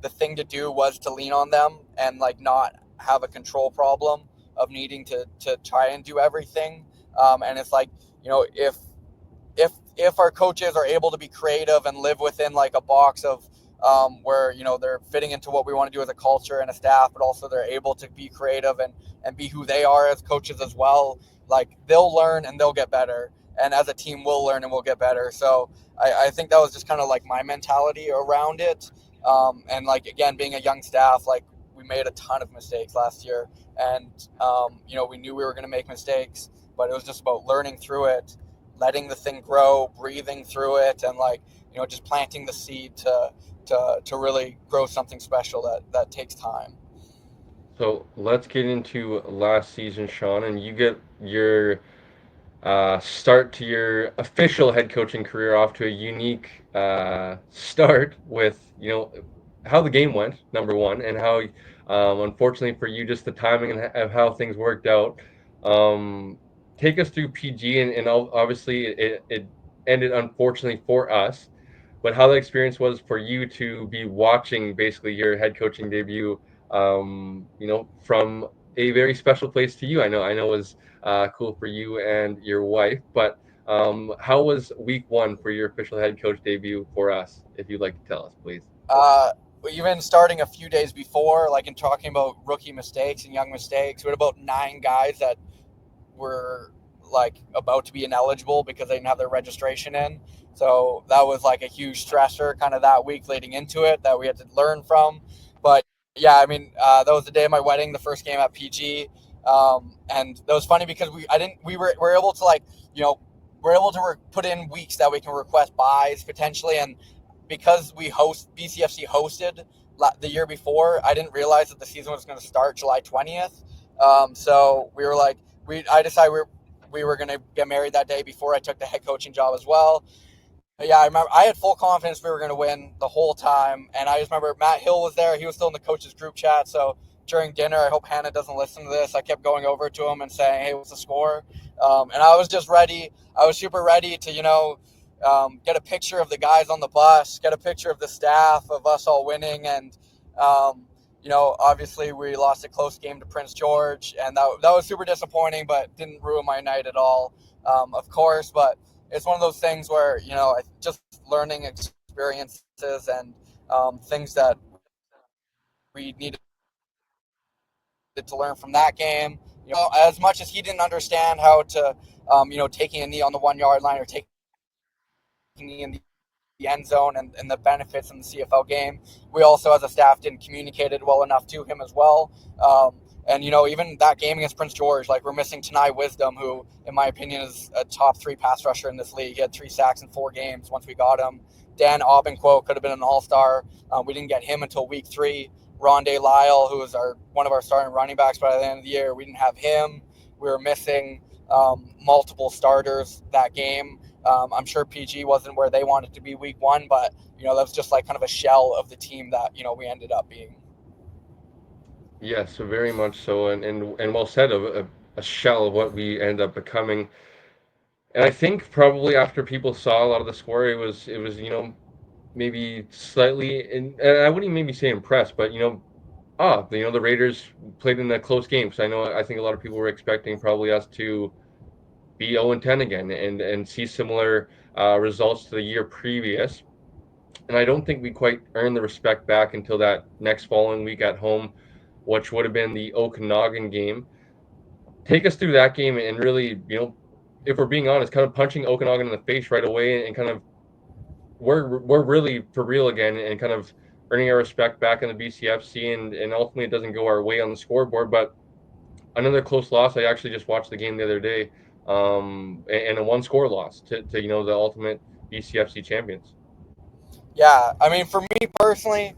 the thing to do was to lean on them and like not have a control problem of needing to try and do everything. And it's like, if our coaches are able to be creative and live within like a box of where they're fitting into what we want to do as a culture and a staff, but also they're able to be creative and be who they are as coaches as well. Like they'll learn and they'll get better, and as a team we'll learn and we'll get better. So I think that was just kind of like my mentality around it. And like again, being a young staff, like we made a ton of mistakes last year, and we knew we were going to make mistakes, but it was just about learning through it, letting the thing grow, breathing through it, and like just planting the seed to really grow something special that takes time. So let's get into last season, Shawn, and you get your start to your official head coaching career off to a unique start with how the game went, number one, and how unfortunately for you, just the timing of how things worked out. Um, Take us through PG, and obviously it ended unfortunately for us, but how the experience was for you to be watching basically your head coaching debut, from a very special place to you. I know it was cool for you and your wife. But how was week one for your official head coach debut for us? If you'd like to tell us, please. Uh, Even starting a few days before, like in talking about rookie mistakes and young mistakes, we had about 9 guys that were like about to be ineligible because they didn't have their registration in. So that was like a huge stressor kind of that week leading into it that we had to learn from. But yeah, I mean, that was the day of my wedding, the first game at PG. And that was funny because we're able to like, we're able to put in weeks that we can request buys potentially. And because BCFC hosted the year before, I didn't realize that the season was going to start July 20th. So we were like, I decided we were going to get married that day before I took the head coaching job as well. But yeah, I remember I had full confidence we were going to win the whole time. And I just remember Matt Hill was there. He was still in the coaches group chat. So during dinner, I hope Hannah doesn't listen to this, I kept going over to him and saying, hey, what's the score? And I was just ready. I was super ready to, get a picture of the guys on the bus, get a picture of the staff, of us all winning. And, obviously we lost a close game to Prince George, and that was super disappointing, but didn't ruin my night at all, of course. But it's one of those things where, just learning experiences and things that we needed to learn from that game. As much as he didn't understand how to, taking a knee on the 1 yard line or taking a knee in the end zone and the benefits in the CFL game, we also as a staff didn't communicate it well enough to him as well. And even that game against Prince George, like we're missing Tanai Wisdom, who in my opinion is a top 3 pass rusher in this league. He had 3 sacks in 4 games once we got him. Dan Aubinquo could have been an all-star. We didn't get him until week 3. Rondé Lyle, who was one of our starting running backs by the end of the year, we didn't have him. We were missing multiple starters that game. I'm sure PG wasn't where they wanted to be week 1, but that was just like kind of a shell of the team that we ended up being. Yeah, so very much so, and well said, of a shell of what we end up becoming. And I think probably after people saw a lot of the score, it was maybe slightly, and I wouldn't maybe say impressed, but the Raiders played in a close game. So I think a lot of people were expecting probably us to be 0-10 again and see similar results to the year previous. And I don't think we quite earned the respect back until that next following week at home, which would have been the Okanagan game. Take us through that game and really, if we're being honest, kind of punching Okanagan in the face right away and kind of we're really for real again and kind of earning our respect back in the BCFC, and ultimately it doesn't go our way on the scoreboard, but another close loss. I actually just watched the game the other day, and a one-score loss to the ultimate BCFC champions. Yeah, I mean, for me personally,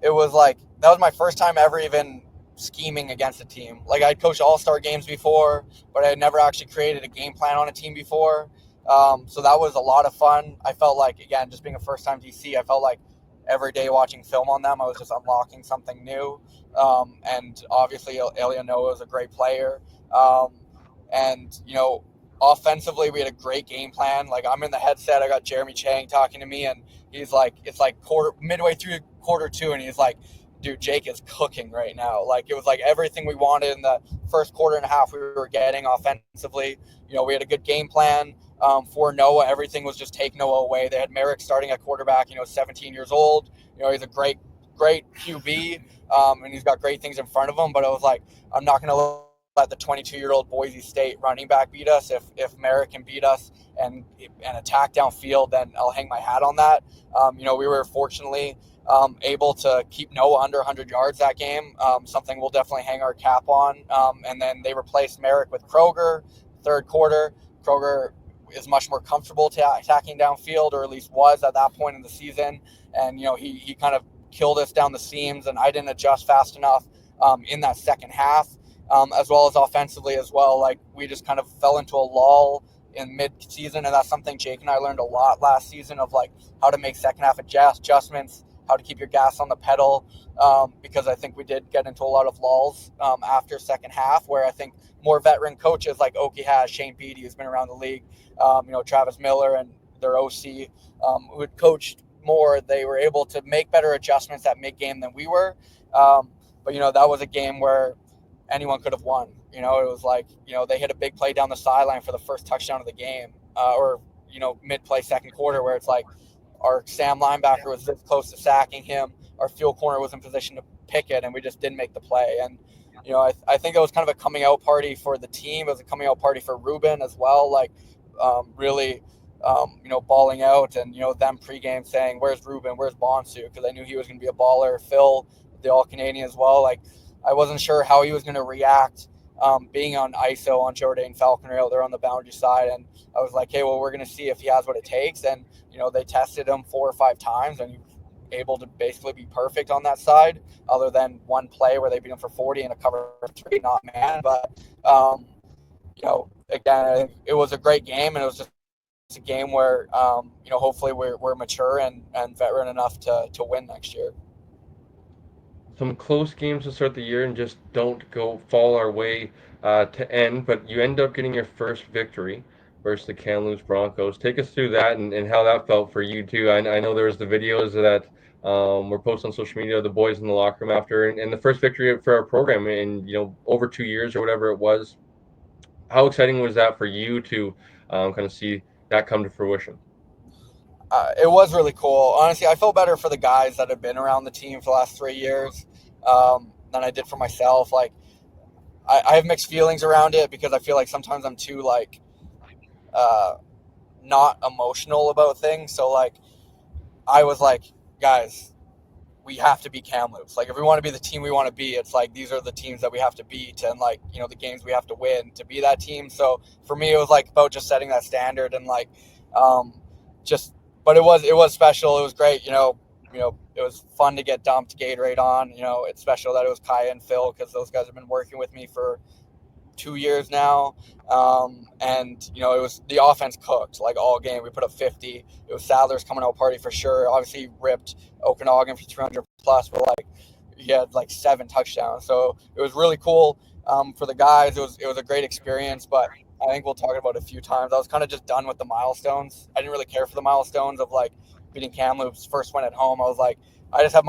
it was like that was my first time ever even scheming against a team. Like I'd coached all-star games before, but I had never actually created a game plan on a team before. So that was a lot of fun. I felt like, again, just being a first-time DC, I felt like every day watching film on them, I was just unlocking something new. And obviously, Ilya Noah is a great player. And, offensively, we had a great game plan. Like, I'm in the headset, I got Jeremy Chang talking to me, and he's like, it's like midway through quarter two, and he's like, dude, Jake is cooking right now. Like, it was like everything we wanted in the first quarter and a half we were getting offensively. We had a good game plan for Noah. Everything was just take Noah away. They had Merrick starting at quarterback, 17 years old. He's a great QB, and he's got great things in front of him. But I was like, I'm not going to let the 22-year-old Boise State running back beat us. If Merrick can beat us and attack downfield, then I'll hang my hat on that. We were fortunately able to keep Noah under 100 yards that game, something we'll definitely hang our cap on. And then they replaced Merrick with Kroger, third quarter. Kroger is much more comfortable attacking downfield, or at least was at that point in the season. And, he kind of killed us down the seams, and I didn't adjust fast enough in that second half, as well as offensively as well. Like, we just kind of fell into a lull in mid-season, and that's something Jake and I learned a lot last season, of like how to make second half adjustments, how to keep your gas on the pedal, because I think we did get into a lot of lulls after second half, where I think more veteran coaches like Oki has, Shane Beatty, who's been around the league, Travis Miller and their OC, who had coached more, they were able to make better adjustments at mid-game than we were. But that was a game where anyone could have won. It was like, they hit a big play down the sideline for the first touchdown of the game, or mid-play second quarter, where it's like our Sam linebacker was this close to sacking him, our field corner was in position to pick it, and we just didn't make the play. And I think it was kind of a coming out party for the team. It was a coming out party for Ruben as well, like really balling out, and them pregame saying, where's Ruben, where's Bonsu, because I knew he was going to be a baller. Phil, the All-Canadian as well. Like, I wasn't sure how he was going to react being on ISO on Jordan Falconer out there on the boundary side. And I was like, hey, well, we're going to see if he has what it takes. And, they tested him 4 or 5 times, and he was able to basically be perfect on that side, other than one play where they beat him for 40 and a cover 3, not man. But, again, I think it was a great game, and it was just a game where, hopefully we're mature and veteran enough to win next year. Some close games to start the year and just don't go fall our way to end, but you end up getting your first victory versus the Kamloops Broncos. Take us through that and how that felt for you too. I know there was the videos that were posted on social media of the boys in the locker room after, and the first victory for our program in over 2 years or whatever it was. How exciting was that for you to kind of see that come to fruition? It was really cool. Honestly, I felt better for the guys that have been around the team for the last 3 years than I did for myself. Like, I have mixed feelings around it, because I feel like sometimes I'm too not emotional about things. So like, I was like, guys, we have to beat Kamloops. Like, if we want to be the team we want to be, it's like, these are the teams that we have to beat, and like, the games we have to win to be that team. So for me, it was like about just setting that standard, and like, just, but it was special. It was great. It was fun to get dumped Gatorade on. It's special that it was Kaya and Phil, because those guys have been working with me for 2 years now. And it was, the offense cooked like all game. We put up 50. It was Sadler's coming out party for sure. Obviously he ripped Okanagan for 300 plus, but like, he had like 7 touchdowns. So it was really cool for the guys. It was a great experience, but I think we'll talk about it a few times. I was kind of just done with the milestones. I didn't really care for the milestones of like beating Kamloops, first win at home. I was like, I had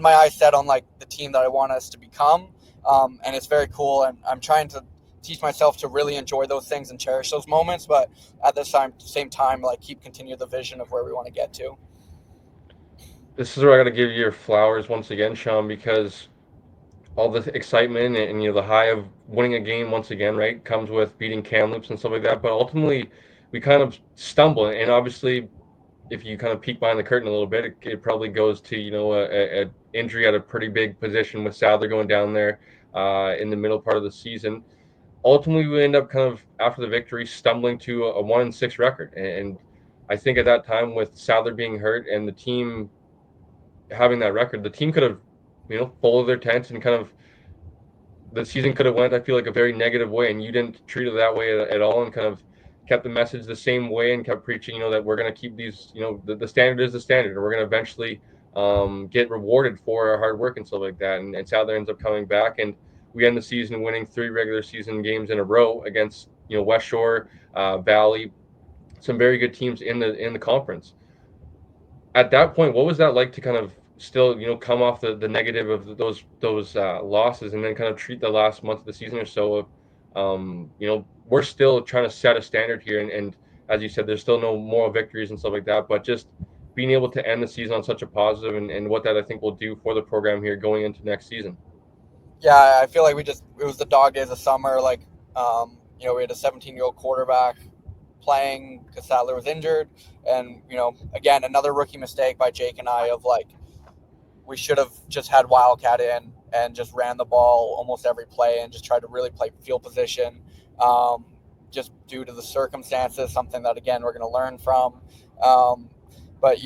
my eye set on like the team that I want us to become. And it's very cool. And I'm trying to teach myself to really enjoy those things and cherish those moments, but at the same time, like, continue the vision of where we want to get to. This is where I got to give you your flowers once again, Shawn, because all the excitement and the high of winning a game once again, right, comes with beating Kamloops and stuff like that. But ultimately, we kind of stumble, and obviously, if you kind of peek behind the curtain a little bit, it probably goes to a injury at a pretty big position with Sadler going down there in the middle part of the season. Ultimately, we end up kind of after the victory stumbling to a 1-6 record, and I think at that time with Sadler being hurt and the team having that record, the team could have folded their tents and kind of the season could have went, I feel like, a very negative way, and you didn't treat it that way at all, and kind of kept the message the same way and kept preaching, that we're going to keep these, the standard is the standard, and we're going to eventually get rewarded for our hard work and stuff like that. And Sadler ends up coming back, and we end the season winning 3 regular season games in a row against West Shore, Valley, some very good teams in the conference. At that point, what was that like to kind of still come off the negative of those losses, and then kind of treat the last month of the season or so of we're still trying to set a standard here, and as you said, there's still no moral victories and stuff like that, but just being able to end the season on such a positive, and what that I think will do for the program here going into next season. Yeah, I feel like it was the dog days of summer. Like, we had a 17-year-old quarterback playing because Sadler was injured, and again, another rookie mistake by Jake and I of like we should have just had Wildcat in and just ran the ball almost every play and just tried to really play field position. Just due to the circumstances, something that again we're going to learn from. But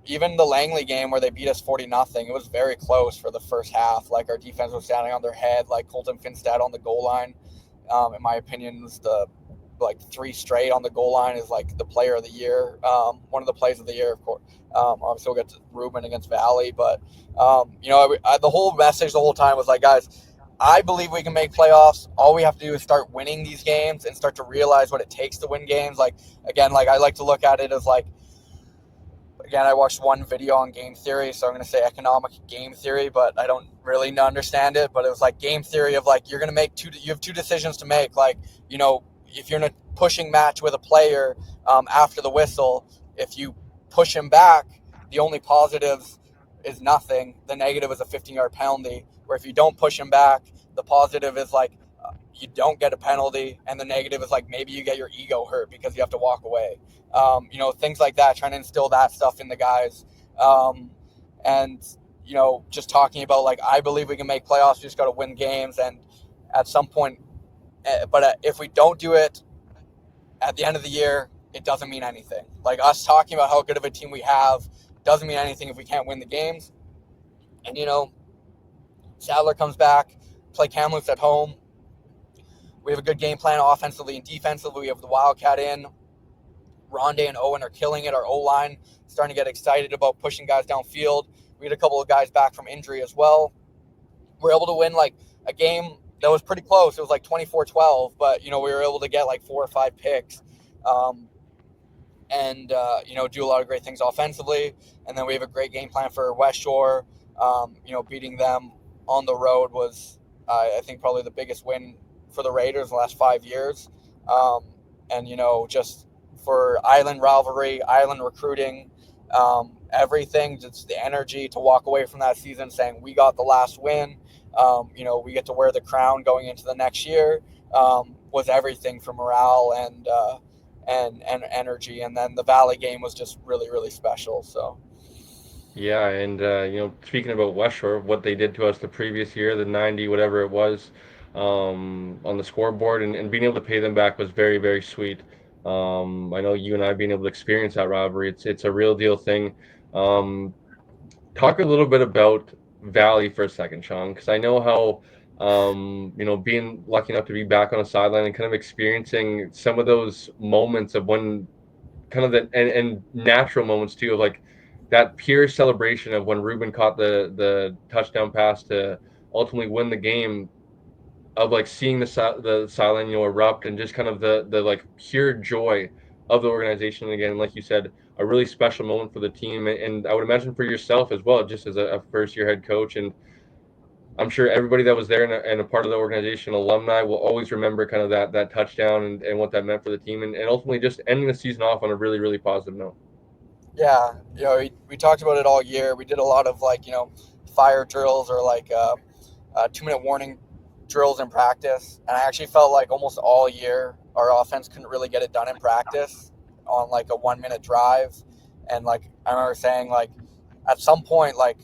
even the Langley game where they beat us 40-0, it was very close for the first half. Like our defense was standing on their head. Like Colton Finstad on the goal line, in my opinion, was the 3 straight on the goal line is like the player of the year. One of the plays of the year, of course. Obviously, we'll get to Ruben against Valley, but the whole message the whole time was like, guys, I believe we can make playoffs. All we have to do is start winning these games and start to realize what it takes to win games. Like again, like I like to look at it as like, again, I watched one video on game theory, so I'm going to say economic game theory, but I don't really understand it. But it was like game theory of like you're going to make you have 2 decisions to make. Like if you're in a pushing match with a player after the whistle, if you push him back, the only positive is nothing. The negative is a 15-yard penalty. Where if you don't push him back, the positive is like you don't get a penalty, and the negative is like maybe you get your ego hurt because you have to walk away. Things like that, trying to instill that stuff in the guys. And just talking about like, I believe we can make playoffs. We just got to win games. And at some point, but if we don't do it at the end of the year, it doesn't mean anything. Like us talking about how good of a team we have doesn't mean anything if we can't win the games. And, Sadler comes back, play Kamloops at home. We have a good game plan offensively and defensively. We have the Wildcat in. Rondé and Owen are killing it. Our O-line starting to get excited about pushing guys downfield. We had a couple of guys back from injury as well. We're able to win like a game that was pretty close. It was like 24-12, but, we were able to get like 4 or 5 picks and do a lot of great things offensively. And then we have a great game plan for West Shore. Beating them on the road was, I think, probably the biggest win for the Raiders in the last 5 years. And, just for Island rivalry, Island recruiting, everything, just the energy to walk away from that season saying we got the last win. We get to wear the crown going into the next year, was everything for morale and energy. And then the Valley game was just really, really special. So. Yeah, and speaking about West Shore, what they did to us the previous year, the 90 whatever it was, on the scoreboard, and being able to pay them back was very, very sweet. I know you and I being able to experience that rivalry, it's a real deal thing. Talk a little bit about Valley for a second, Sean, because I know how being lucky enough to be back on a sideline and kind of experiencing some of those moments of when kind of and natural moments too, of like that pure celebration of when Ruben caught the touchdown pass to ultimately win the game, of like seeing the sideline erupt, and just kind of the like pure joy of the organization again. Like you said, a really special moment for the team, and I would imagine for yourself as well, just as a first year head coach. And I'm sure everybody that was there and a part of the organization, alumni, will always remember kind of that touchdown, and what that meant for the team, and ultimately just ending the season off on a really, really positive note. Yeah, we talked about it all year. We did a lot of like, fire drills or like 2-minute warning drills in practice. And I actually felt like almost all year our offense couldn't really get it done in practice on like a 1-minute drive. And like I remember saying like at some point like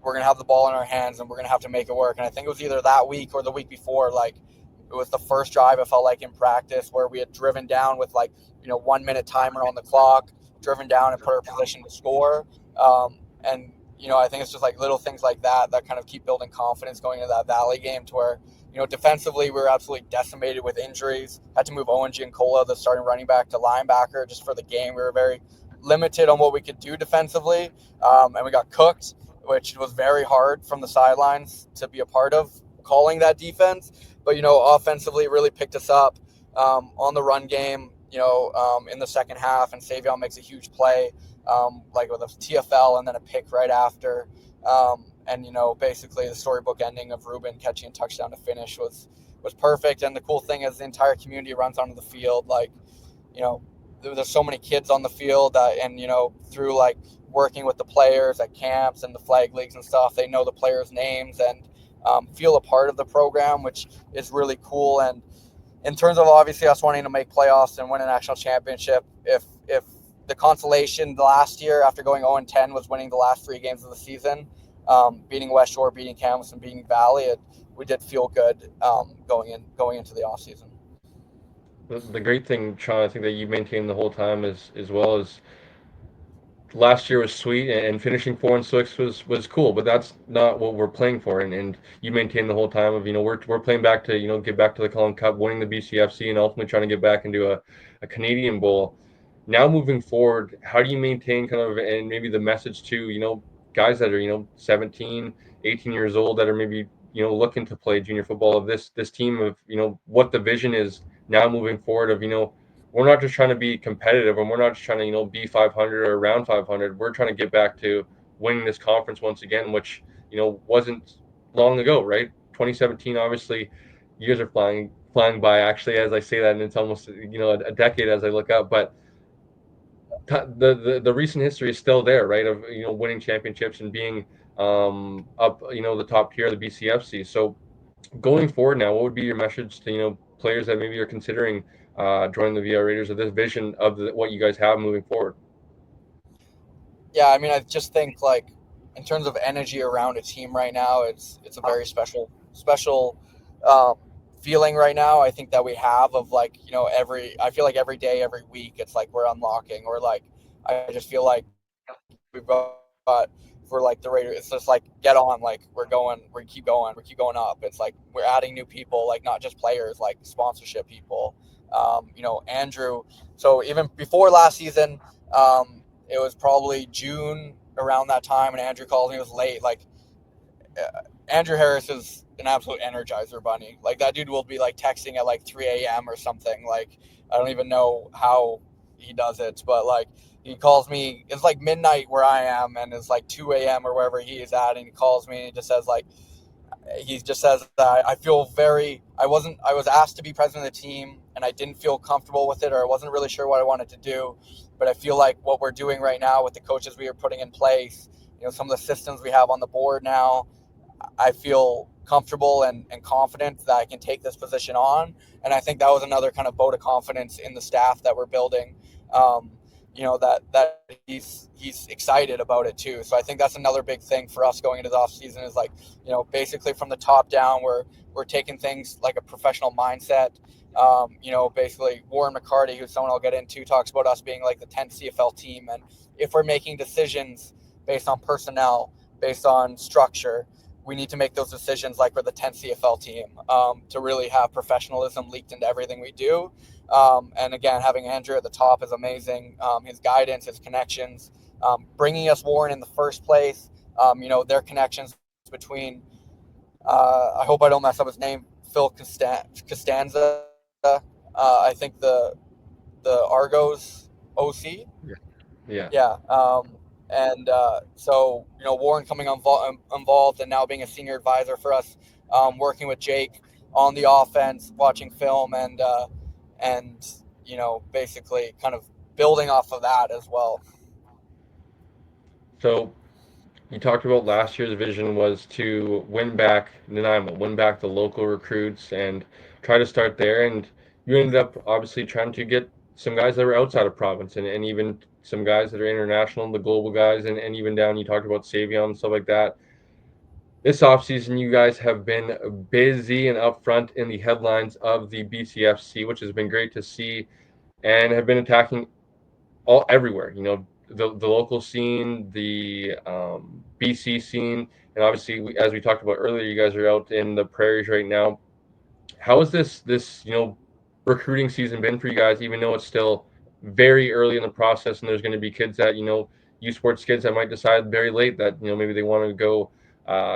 we're going to have the ball in our hands and we're going to have to make it work. And I think it was either that week or the week before, like it was the first drive, it felt like in practice, where we had driven down with like, 1-minute timer on the clock, driven down and put our position to score. And I think it's just like little things like that kind of keep building confidence going into that Valley game, to where, defensively we were absolutely decimated with injuries. Had to move Owen Giancola, the starting running back, to linebacker just for the game. We were very limited on what we could do defensively, and we got cooked, which was very hard from the sidelines to be a part of calling that defense. But offensively, really picked us up on the run game. In the second half, and Savion makes a huge play, like with a TFL and then a pick right after. And basically the storybook ending of Ruben catching a touchdown to finish was perfect. And the cool thing is the entire community runs onto the field. Like, there's so many kids on the field and through like working with the players at camps and the flag leagues and stuff, they know the players' names and feel a part of the program, which is really cool. And in terms of obviously us wanting to make playoffs and win a national championship, if the consolation last year after going 0-10 was winning the last 3 games of the season, beating West Shore, beating Kamloops, and beating Valley, we did feel good going into the off season. The great thing, Sean, I think that you maintained the whole time as well as last year was sweet and finishing 4-6 was cool, but that's not what we're playing for. And you maintain the whole time of we're playing back to get back to the Cullen Cup, winning the BCFC, and ultimately trying to get back into a Canadian Bowl. Now moving forward, how do you maintain kind of and maybe the message to guys that are 17, 18 years old that are maybe looking to play junior football of this team of what the vision is now moving forward of we're not just trying to be competitive and we're not just trying to, be 500 or around 500. We're trying to get back to winning this conference once again, which, wasn't long ago, right? 2017, obviously, years are flying by actually as I say that, and it's almost, a decade as I look up, but the recent history is still there, right? Of, winning championships and being up, the top tier of the BCFC. So going forward now, what would be your message to players that maybe are considering joining the VR Raiders, of this vision of what you guys have moving forward? Yeah, I mean, I just think like in terms of energy around a team right now, it's a very special um, feeling right now. I think that we have of like every I feel like every day, every week, it's like we're unlocking, or like I just feel like we've got for like the Raiders. It's just like get on, like we keep going up. It's like we're adding new people, like not just players, like sponsorship people. Andrew. So even before last season, it was probably June around that time, and Andrew called me. It was late. Like Andrew Harris is an absolute energizer bunny. Like that dude will be like texting at like 3 a.m. or something. Like I don't even know how he does it, but like he calls me. It's like midnight where I am, and it's like 2 a.m. or wherever he is at, and he calls me and he just says like he just says that I feel very. I was asked to be president of the team, and I didn't feel comfortable with it, or I wasn't really sure what I wanted to do. But I feel like what we're doing right now with the coaches we are putting in place, some of the systems we have on the board now, I feel comfortable and confident that I can take this position on. And I think that was another kind of vote of confidence in the staff that we're building. Um, that he's excited about it too. So I think that's another big thing for us going into the off season is like, basically from the top down, we're taking things like a professional mindset. Basically Warren McCarty, who's someone I'll get into, talks about us being like the 10th CFL team. And if we're making decisions based on personnel, based on structure, we need to make those decisions like we're the 10th CFL team, to really have professionalism leaked into everything we do. And again, having Andrew at the top is amazing. His guidance, his connections, bringing us Warren in the first place, their connections between, I hope I don't mess up his name, Phil Costanza, I think the Argos OC. Yeah. Yeah. Yeah. And so, Warren coming involved and now being a senior advisor for us, working with Jake on the offense, watching film, and basically kind of building off of that as well. So you talked about last year's vision was to win back Nanaimo, win back the local recruits, and try to start there. And you ended up obviously trying to get some guys that were outside of province, and even some guys that are international, the global guys, and even down. You talked about Savion and stuff like that. This offseason, you guys have been busy and upfront in the headlines of the BCFC, which has been great to see, and have been attacking all everywhere. The local scene, the BC scene, and obviously, as we talked about earlier, you guys are out in the prairies right now. How has this recruiting season been for you guys? Even though it's still very early in the process, and there's going to be kids that, U Sports kids that might decide very late that, maybe they want to go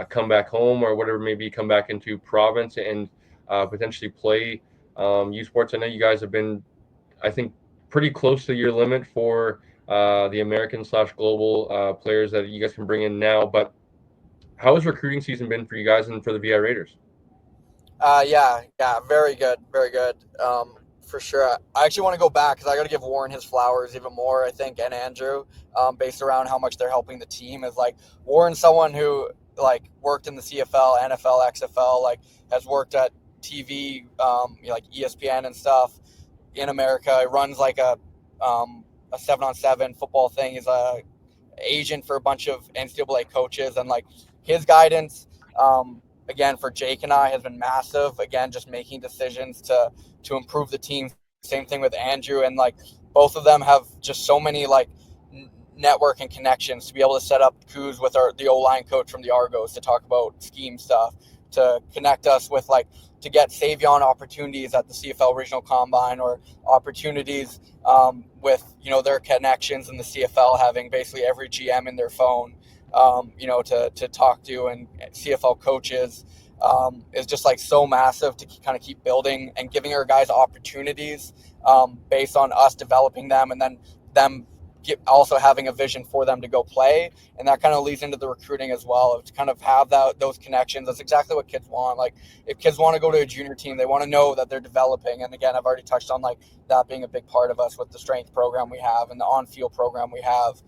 come back home or whatever, maybe come back into province and potentially play U Sports. I know you guys have been, I think, pretty close to your limit for the American/global players that you guys can bring in now. But how has recruiting season been for you guys and for the VI Raiders? Yeah, very good, very good. For sure. I actually want to go back because I got to give Warren his flowers even more, I think, and Andrew, based around how much they're helping the team. Is like Warren's someone who like worked in the CFL, NFL, XFL, like has worked at TV, like ESPN and stuff in America. He runs like a 7-on-7 football thing. He's a agent for a bunch of NCAA coaches, and like his guidance, again for Jake and I has been massive. Again, just making decisions to improve the team. Same thing with Andrew, and like both of them have just so many like network and connections to be able to set up Coos with the O-line coach from the Argos to talk about scheme stuff, to connect us with like to get Savion opportunities at the CFL Regional Combine, or opportunities with their connections in the CFL, having basically every GM in their phone, to talk to, and CFL coaches, is just like so massive to kind of keep building and giving our guys opportunities based on us developing them, and then them also having a vision for them to go play. And that kind of leads into the recruiting as well, to kind of have those connections. That's exactly what kids want. Like if kids want to go to a junior team, they want to know that they're developing. And again, I've already touched on like that being a big part of us with the strength program we have and the on-field program we have,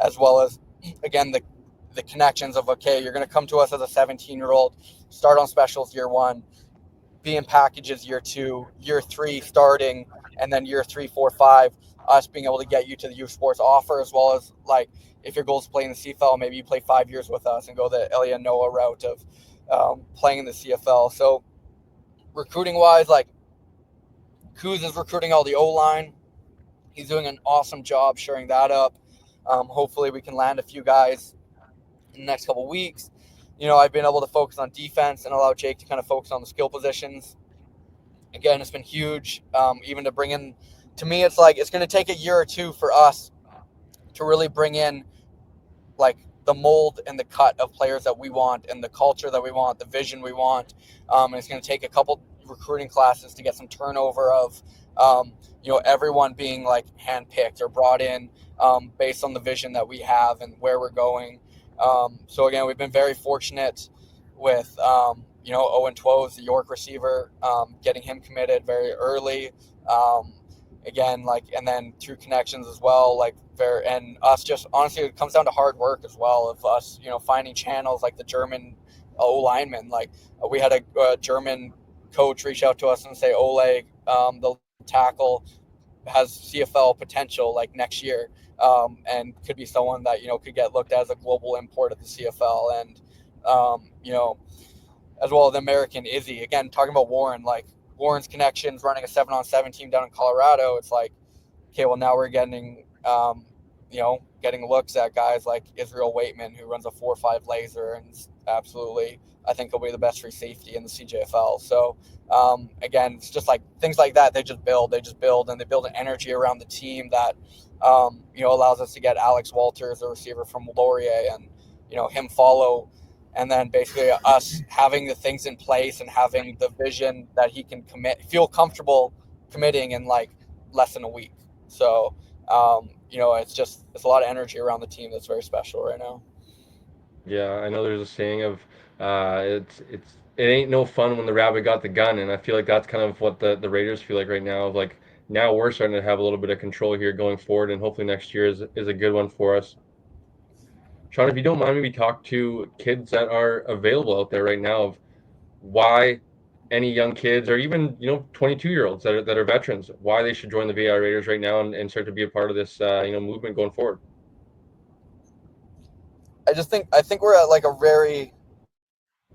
as well as again the connections of, okay, you're going to come to us as a 17-year-old, start on specials year 1, be in packages year 2, year 3 starting, and then year 3, 4, 5, us being able to get you to the youth sports offer, as well as like if your goal is playing the CFL, maybe you play 5 years with us and go the Elia Noah route of playing in the CFL. So recruiting wise, like Coos is recruiting all the O-line. He's doing an awesome job shoring that up. Hopefully we can land a few guys in the next couple of weeks. I've been able to focus on defense and allow Jake to kind of focus on the skill positions. Again, it's been huge, even to bring in. To me, it's like it's going to take a year or two for us to really bring in like the mold and the cut of players that we want, and the culture that we want, the vision we want. And it's going to take a couple recruiting classes to get some turnover of, everyone being like handpicked or brought in based on the vision that we have and where we're going. So again, we've been very fortunate with, Owen Twoes, the York receiver, getting him committed very early. Again, like, and then through connections as well, like and us just honestly, it comes down to hard work as well of us, finding channels like the German O lineman. Like we had a German coach reach out to us and say, Ole, the tackle has CFL potential like next year, and could be someone that could get looked at as a global import of the CFL. And as well as the American Izzy. Again, talking about Warren, like Warren's connections running a 7-on-7 team down in Colorado. It's like, okay, well now we're getting getting looks at guys like Israel Waitman, who runs a 4.5 laser, and absolutely I think he'll be the best free safety in the CJFL. So again, it's just like things like that. They just build, and they build an energy around the team that allows us to get Alex Walters, a receiver from Laurier, and him follow, and then basically us having the things in place and having the vision that he can feel comfortable committing in like less than a week. So it's a lot of energy around the team that's very special right now. Yeah, I know there's a saying of it ain't no fun when the rabbit got the gun, and I feel like that's kind of what the Raiders feel like right now. Of like now we're starting to have a little bit of control here going forward, and hopefully next year is a good one for us. Sean, if you don't mind, maybe talk to kids that are available out there right now of why any young kids or even 22-year-olds that are veterans, why they should join the VI Raiders right now and start to be a part of this movement going forward. I think we're at like a very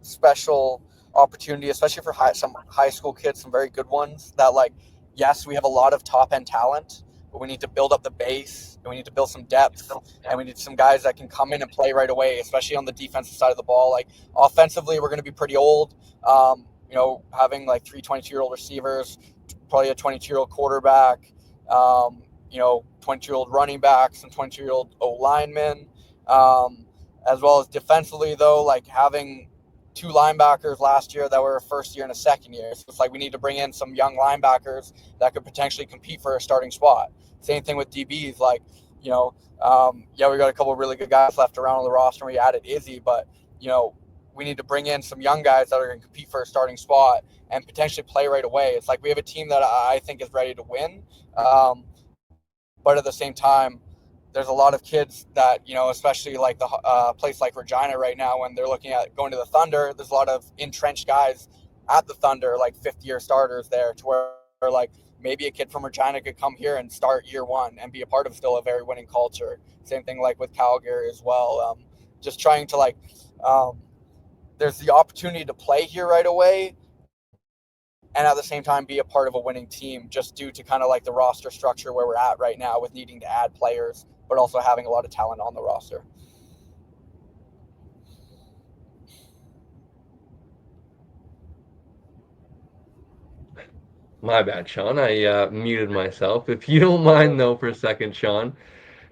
special opportunity, especially for some high school kids, some very good ones. That like, yes, we have a lot of top end talent, but we need to build up the base, and we need to build some depth, and we need some guys that can come in and play right away, especially on the defensive side of the ball. Like offensively, we're going to be pretty old. Having like 3 22-year-old receivers, probably a 22-year-old quarterback, You know, 20-year-old running backs, some 20-year-old O linemen, um, as well as defensively though, like having two linebackers last year that were a first year and a second year. So it's like we need to bring in some young linebackers that could potentially compete for a starting spot. Same thing with DBs, like, you know, yeah, we got a couple of really good guys left around on the roster. We added Izzy, but you know, we need to bring in some young guys that are going to compete for a starting spot and potentially play right away. It's like we have a team that I think is ready to win, but at the same time, there's a lot of kids that, you know, especially like the place like Regina right now, when they're looking at going to the Thunder, there's a lot of entrenched guys at the Thunder, like fifth-year starters there, to where like maybe a kid from Regina could come here and start year one and be a part of still a very winning culture. Same thing like with Calgary as well. Just trying to like, um, there's the opportunity to play here right away and at the same time be a part of a winning team, just due to kind of like the roster structure where we're at right now with needing to add players, but also having a lot of talent on the roster. My bad, Sean. I muted myself. If you don't mind, though, for a second, Sean,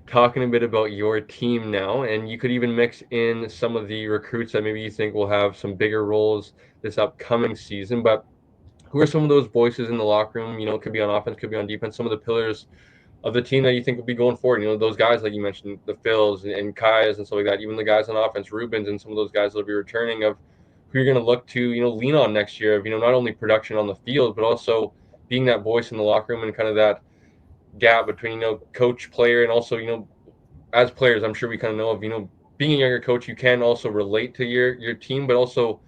talking a bit about your team now, and you could even mix in some of the recruits that maybe you think will have some bigger roles this upcoming season. But who are some of those voices in the locker room? You know, it could be on offense, could be on defense. Some of the pillars of the team that you think will be going forward. You know, those guys like you mentioned, the Phils and Kai's and stuff like that. Even the guys on offense, Rubens and some of those guys that'll be returning, of who you're going to look to, you know, lean on next year. Of, you know, not only production on the field, but also being that voice in the locker room and kind of that gap between, you know, coach, player, and also, you know, as players, I'm sure we kind of know of, you know, being a younger coach, you can also relate to your team, but also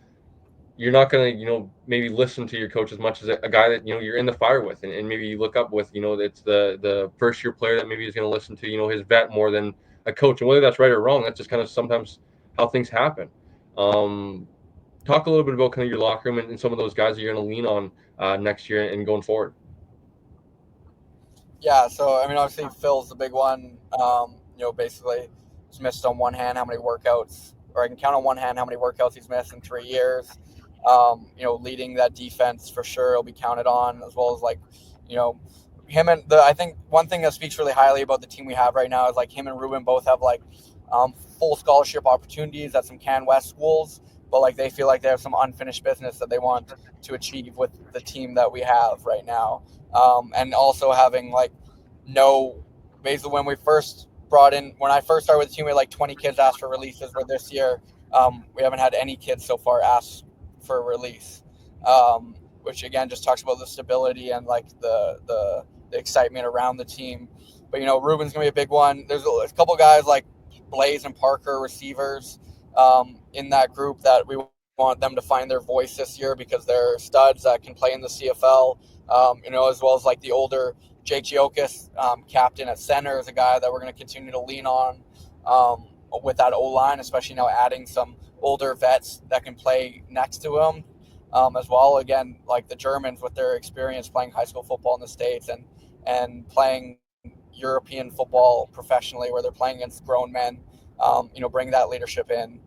you're not going to, you know, maybe listen to your coach as much as a guy that, you know, you're in the fire with, and maybe you look up with, you know, it's the first year player that maybe is going to listen to, you know, his vet more than a coach. And whether that's right or wrong, that's just kind of sometimes how things happen. Um, Talk a little bit about kind of your locker room and some of those guys that you're going to lean on next year and going forward. Yeah, so I mean, obviously Phil's the big one. You know, basically he's missed on one hand how many workouts, or I can count on one hand how many workouts he's missed in 3 years. You know, leading that defense for sure will be counted on, as well as like, you know, him and the. I think one thing that speaks really highly about the team we have right now is like him and Ruben both have like full scholarship opportunities at some Can West schools, but like they feel like they have some unfinished business that they want to achieve with the team that we have right now. And also having like no, basically when we first brought in, when I first started with the team, we had like 20 kids ask for releases. Where this year, we haven't had any kids so far ask for a release, which again just talks about the stability and like the excitement around the team. But you know, Ruben's gonna be a big one. There's a couple guys like Blaze and Parker, receivers, in that group that we want them to find their voice this year because they're studs that can play in the CFL. You know, as well as like the older Jake Giokis, captain at center, is a guy that we're going to continue to lean on, with that O line, especially now adding some older vets that can play next to him, as well. Again, like the Germans with their experience playing high school football in the States and playing European football professionally, where they're playing against grown men. You know, bring that leadership in.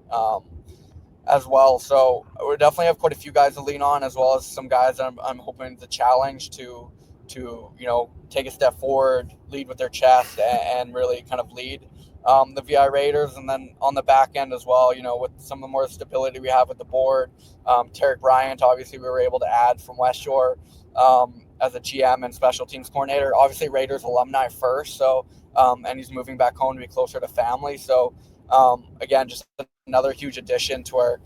As well. So we definitely have quite a few guys to lean on, as well as some guys that I'm hoping to challenge to you know, take a step forward, lead with their chest, and really kind of lead the VI Raiders. And then on the back end as well, you know, with some of the more stability we have with the board, Tarek Bryant, obviously we were able to add from West Shore, as a GM and special teams coordinator. Obviously Raiders alumni first, so and he's moving back home to be closer to family. So again, just another huge addition to where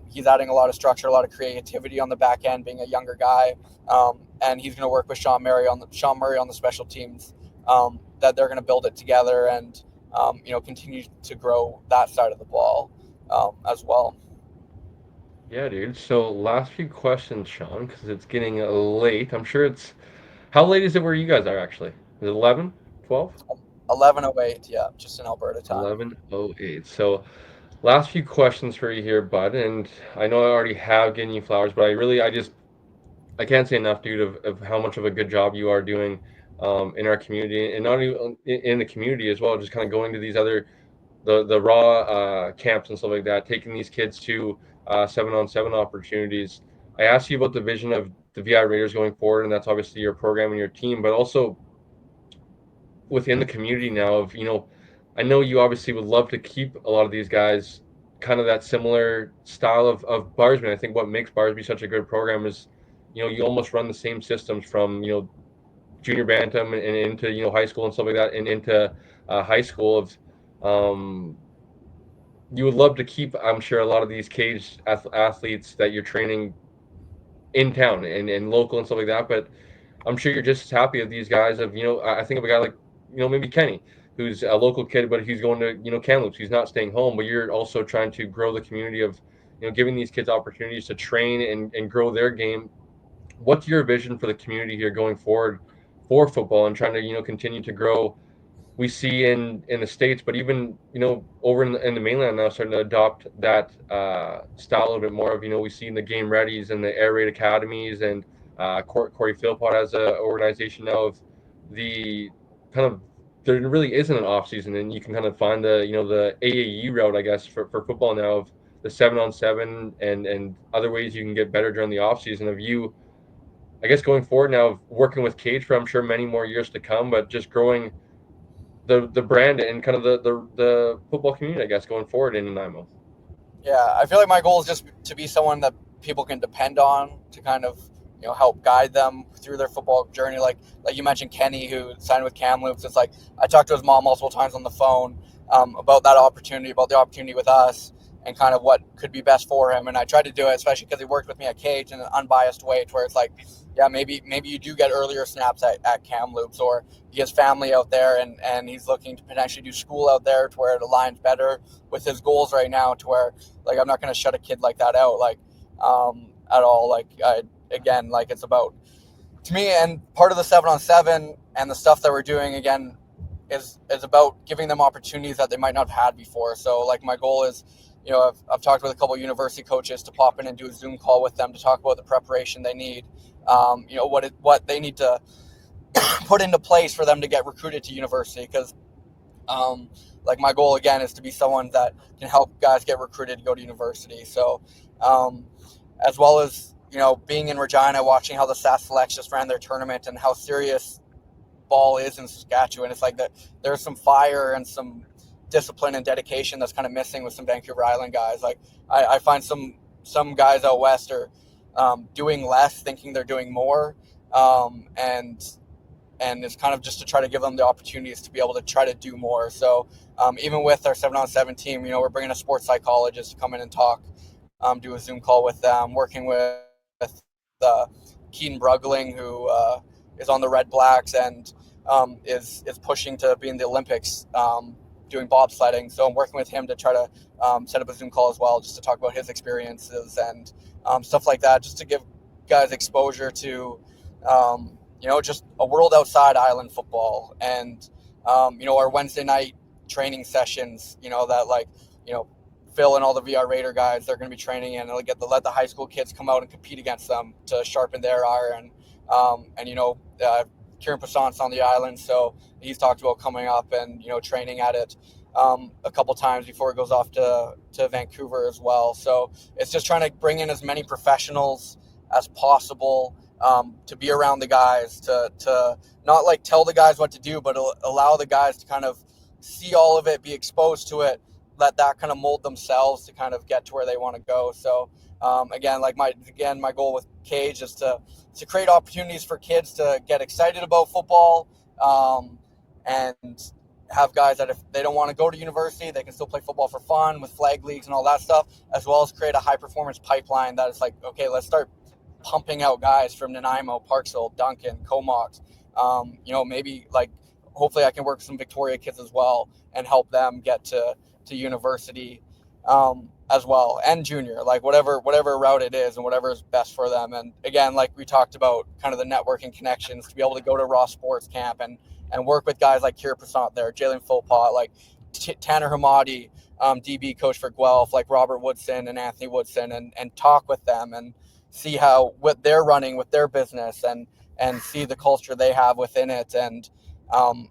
he's adding a lot of structure, a lot of creativity on the back end, being a younger guy, and he's going to work with Sean Murray on the special teams. That they're going to build it together and you know, continue to grow that side of the ball as well. Yeah, dude. So last few questions, Sean, because it's getting late. I'm sure it's how late is it where you guys are actually? Is it 11, 12? 11:08, yeah, just in Alberta time. 11:08. So last few questions for you here, bud. And I know I already have given you flowers, but I can't say enough, dude, of how much of a good job you are doing in our community, and not even in the community as well. Just kind of going to these other the raw camps and stuff like that, taking these kids to 7-on-7 opportunities. I asked you about the vision of the VI Raiders going forward, and that's obviously your program and your team, but also within the community now of, I know you obviously would love to keep a lot of these guys kind of that similar style of Barsby. I think what makes Barsby such a good program is, you almost run the same systems from, junior bantam and into, high school and stuff like that and into high school of, you would love to keep, I'm sure, a lot of these cage athletes that you're training in town and local and stuff like that. But I'm sure you're just as happy of these guys. Of I think of a guy like maybe Kenny, who's a local kid, but he's going to Kamloops. He's not staying home, but you're also trying to grow the community of giving these kids opportunities to train and grow their game. What's your vision for the community here going forward for football and trying to continue to grow? We see in the states, but even over in the mainland now, starting to adopt that style a little bit more of we see in the game readies and the air raid academies and Corey Philpott has an organization now of the kind of there really isn't an off season and you can kind of find the the AAU route I guess for football now of the 7-on-7 and other ways you can get better during the off season of you I guess going forward now working with Cage for I'm sure many more years to come, but just growing the brand and kind of the football community, I guess, going forward in Nanaimo. Yeah, I feel like my goal is just to be someone that people can depend on to kind of help guide them through their football journey. Like you mentioned, Kenny, who signed with Kamloops. It's like I talked to his mom multiple times on the phone about that opportunity, about the opportunity with us, and kind of what could be best for him. And I tried to do it, especially because he worked with me at Cage in an unbiased way, to where it's like, yeah, maybe you do get earlier snaps at Kamloops, or he has family out there, and he's looking to potentially do school out there to where it aligns better with his goals right now, to where like I'm not going to shut a kid like that out, like at all. Again, like it's about to me, and part of the 7-on-7 and the stuff that we're doing again is about giving them opportunities that they might not have had before. So like my goal is, I've talked with a couple of university coaches to pop in and do a Zoom call with them to talk about the preparation they need, what they need to put into place for them to get recruited to university. Because like my goal again is to be someone that can help guys get recruited to go to university. So as well as being in Regina, watching how the SAS Selects just ran their tournament and how serious ball is in Saskatchewan. It's like that there's some fire and some discipline and dedication that's kind of missing with some Vancouver Island guys. Like I find some guys out west are doing less, thinking they're doing more, and it's kind of just to try to give them the opportunities to be able to try to do more. So even with our 7-on-7 team, we're bringing a sports psychologist to come in and talk, do a Zoom call with them, working with Keaton Brugling, who is on the Red Blacks and is pushing to be in the Olympics, doing bobsledding. So I'm working with him to try to set up a Zoom call as well, just to talk about his experiences and stuff like that, just to give guys exposure to just a world outside island football. And our Wednesday night training sessions, Phil and all the VR Raider guys, they're going to be training in, and they'll let the high school kids come out and compete against them to sharpen their iron. Kieran Passant's on the island, so he's talked about coming up and training at it a couple times before it goes off to Vancouver as well. So it's just trying to bring in as many professionals as possible to be around the guys, to not like tell the guys what to do, but allow the guys to kind of see all of it, be exposed to it, let that kind of mold themselves to kind of get to where they want to go. So again, my goal with Cage is to create opportunities for kids to get excited about football, and have guys that if they don't want to go to university, they can still play football for fun with flag leagues and all that stuff, as well as create a high performance pipeline that is like, okay, let's start pumping out guys from Nanaimo, Parksville, Duncan, Comox. Maybe like hopefully I can work with some Victoria kids as well and help them get to university as well, and junior, like whatever route it is and whatever is best for them. And again, like we talked about, kind of the networking connections to be able to go to Raw Sports Camp and work with guys like Kira Passant there, Jalen Philpott, like Tanner Hamadi, DB coach for Guelph, like Robert Woodson and Anthony Woodson, and talk with them and see what they're running with their business, and see the culture they have within it, and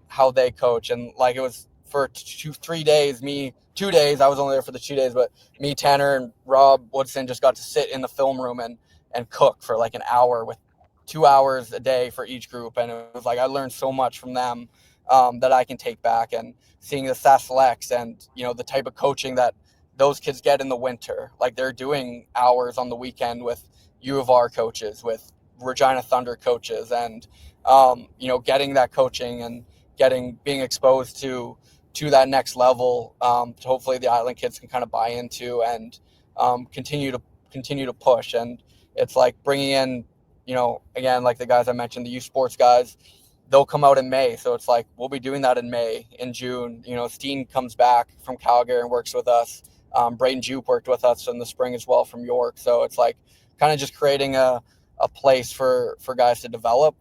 how they coach. And like it was for 2 days, 2 days, I was only there for the 2 days, but me, Tanner, and Rob Woodson just got to sit in the film room and cook for like an hour, with 2 hours a day for each group. And it was like I learned so much from them, that I can take back, and seeing the Selects and the type of coaching that those kids get in the winter. Like they're doing hours on the weekend with U of R coaches, with Regina Thunder coaches, and getting that coaching and being exposed to that next level. Hopefully, the Island kids can kind of buy into and continue to push. And it's like bringing in, again, like the guys I mentioned, the youth sports guys. They'll come out in May, so it's like we'll be doing that in May, in June. Steen comes back from Calgary and works with us. Braden Jupe worked with us in the spring as well from York. So it's like kind of just creating a place for guys to develop,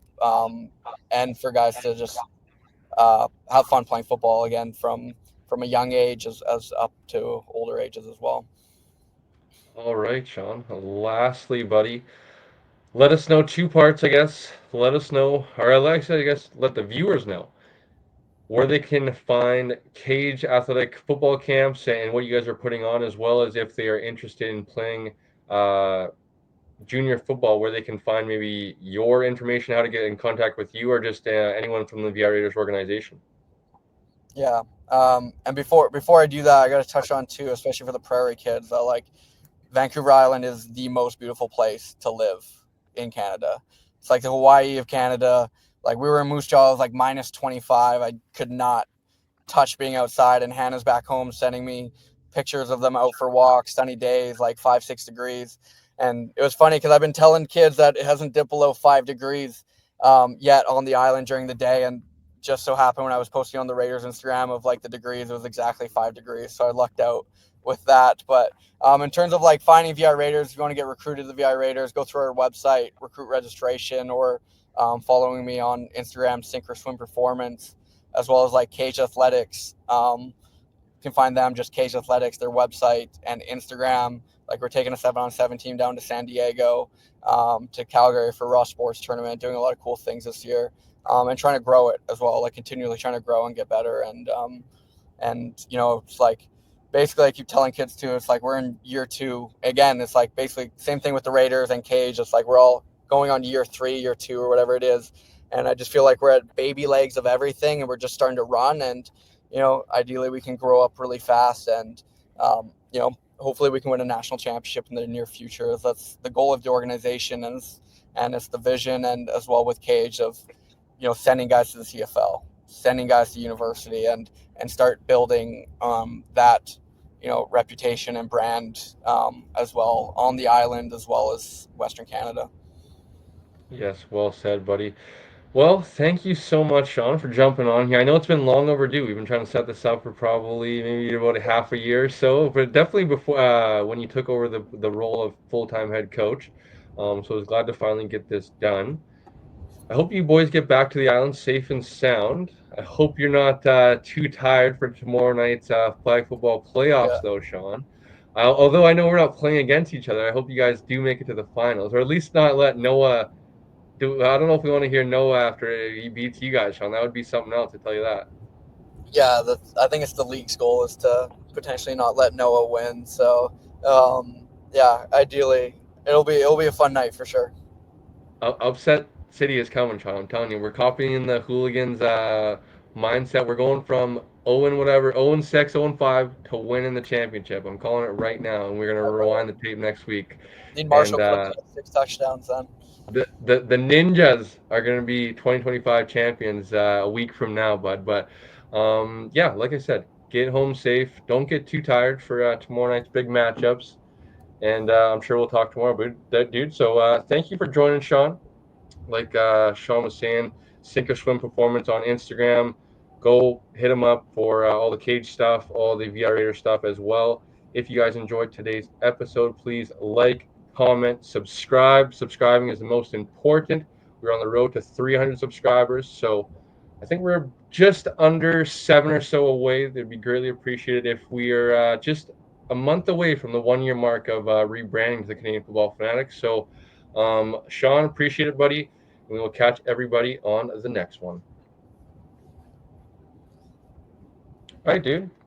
and for guys to just have fun playing football again from a young age as up to older ages as well. All right, Sean. Lastly, buddy, let us know two parts, I guess. Let us know, or Alexa, I guess, let the viewers know where they can find Cage Athletic football camps and what you guys are putting on, as well as if they are interested in playing uh, junior football, where they can find maybe your information, how to get in contact with you, or just anyone from the VR Raiders organization. Yeah. And before I do that, I got to touch on too, especially for the Prairie kids, that like Vancouver Island is the most beautiful place to live in Canada. It's like the Hawaii of Canada. Like we were in Moose Jaw, it was like minus 25. I could not touch being outside, and Hannah's back home sending me pictures of them out for walks, sunny days, like 5-6 degrees. And it was funny because I've been telling kids that it hasn't dipped below 5 degrees yet on the island during the day, and just so happened when I was posting on the Raiders Instagram of like the degrees, it was exactly 5 degrees. So I lucked out with that. But in terms of like finding VR Raiders, if you want to get recruited to the VR Raiders, go through our website, recruit registration, or following me on Instagram, Sink or Swim Performance, as well as like Cage Athletics. You can find them just Cage Athletics, their website and Instagram. Like we're taking a 7-on-7 team down to San Diego, to Calgary for Raw Sports Tournament, doing a lot of cool things this year, and trying to grow it as well, like continually trying to grow and get better. And it's like basically I keep telling kids too, it's like we're in year 2 again. It's like basically same thing with the Raiders and Cage. It's like we're all going on year 3, year 2, or whatever it is. And I just feel like we're at baby legs of everything, and we're just starting to run. And ideally we can grow up really fast, and hopefully we can win a national championship in the near future. That's the goal of the organization, and it's the vision, and as well with Cage of sending guys to the CFL, sending guys to university, and start building that reputation and brand, as well on the island as well as Western Canada. Yes, well said, buddy. Well, thank you so much, Sean, for jumping on here. I know it's been long overdue. We've been trying to set this up for probably maybe about a half a year or so, but definitely before when you took over the role of full-time head coach. So I was glad to finally get this done. I hope you boys get back to the island safe and sound. I hope you're not too tired for tomorrow night's flag football playoffs, Yeah, though, Sean. Although I know we're not playing against each other, I hope you guys do make it to the finals, or at least not let Noah I don't know if we want to hear Noah after he beats you guys, Sean. That would be something else, to tell you that. yeah. I think it's the league's goal is to potentially not let Noah win. So yeah, ideally it'll be a fun night for sure. Upset City is coming, Sean. I'm telling you, we're copying the hooligans' mindset. We're going from 0 and whatever, 0 and 6, 0 and 5 to winning the championship. I'm calling it right now, and we're gonna rewind the tape next week. Need And Marshall Cook to get 6 touchdowns then. the Ninjas are going to be 2025 champions a week from now, bud. But yeah, like I said, get home safe. Don't get too tired for tomorrow night's big matchups. And I'm sure we'll talk tomorrow, dude. So thank you for joining, Sean. Like Sean was saying, Sink or Swim Performance on Instagram. Go hit him up for all the cage stuff, all the VR Raider stuff as well. If you guys enjoyed today's episode, please like, comment, subscribe. Subscribing is the most important. We're on the road to 300 subscribers, so I think we're just under 7 or so away. It'd be greatly appreciated if we are just a month away from the 1 year mark of rebranding to the Canadian Football Fanatics. So, Sean, appreciate it, buddy. We will catch everybody on the next one. All right, dude.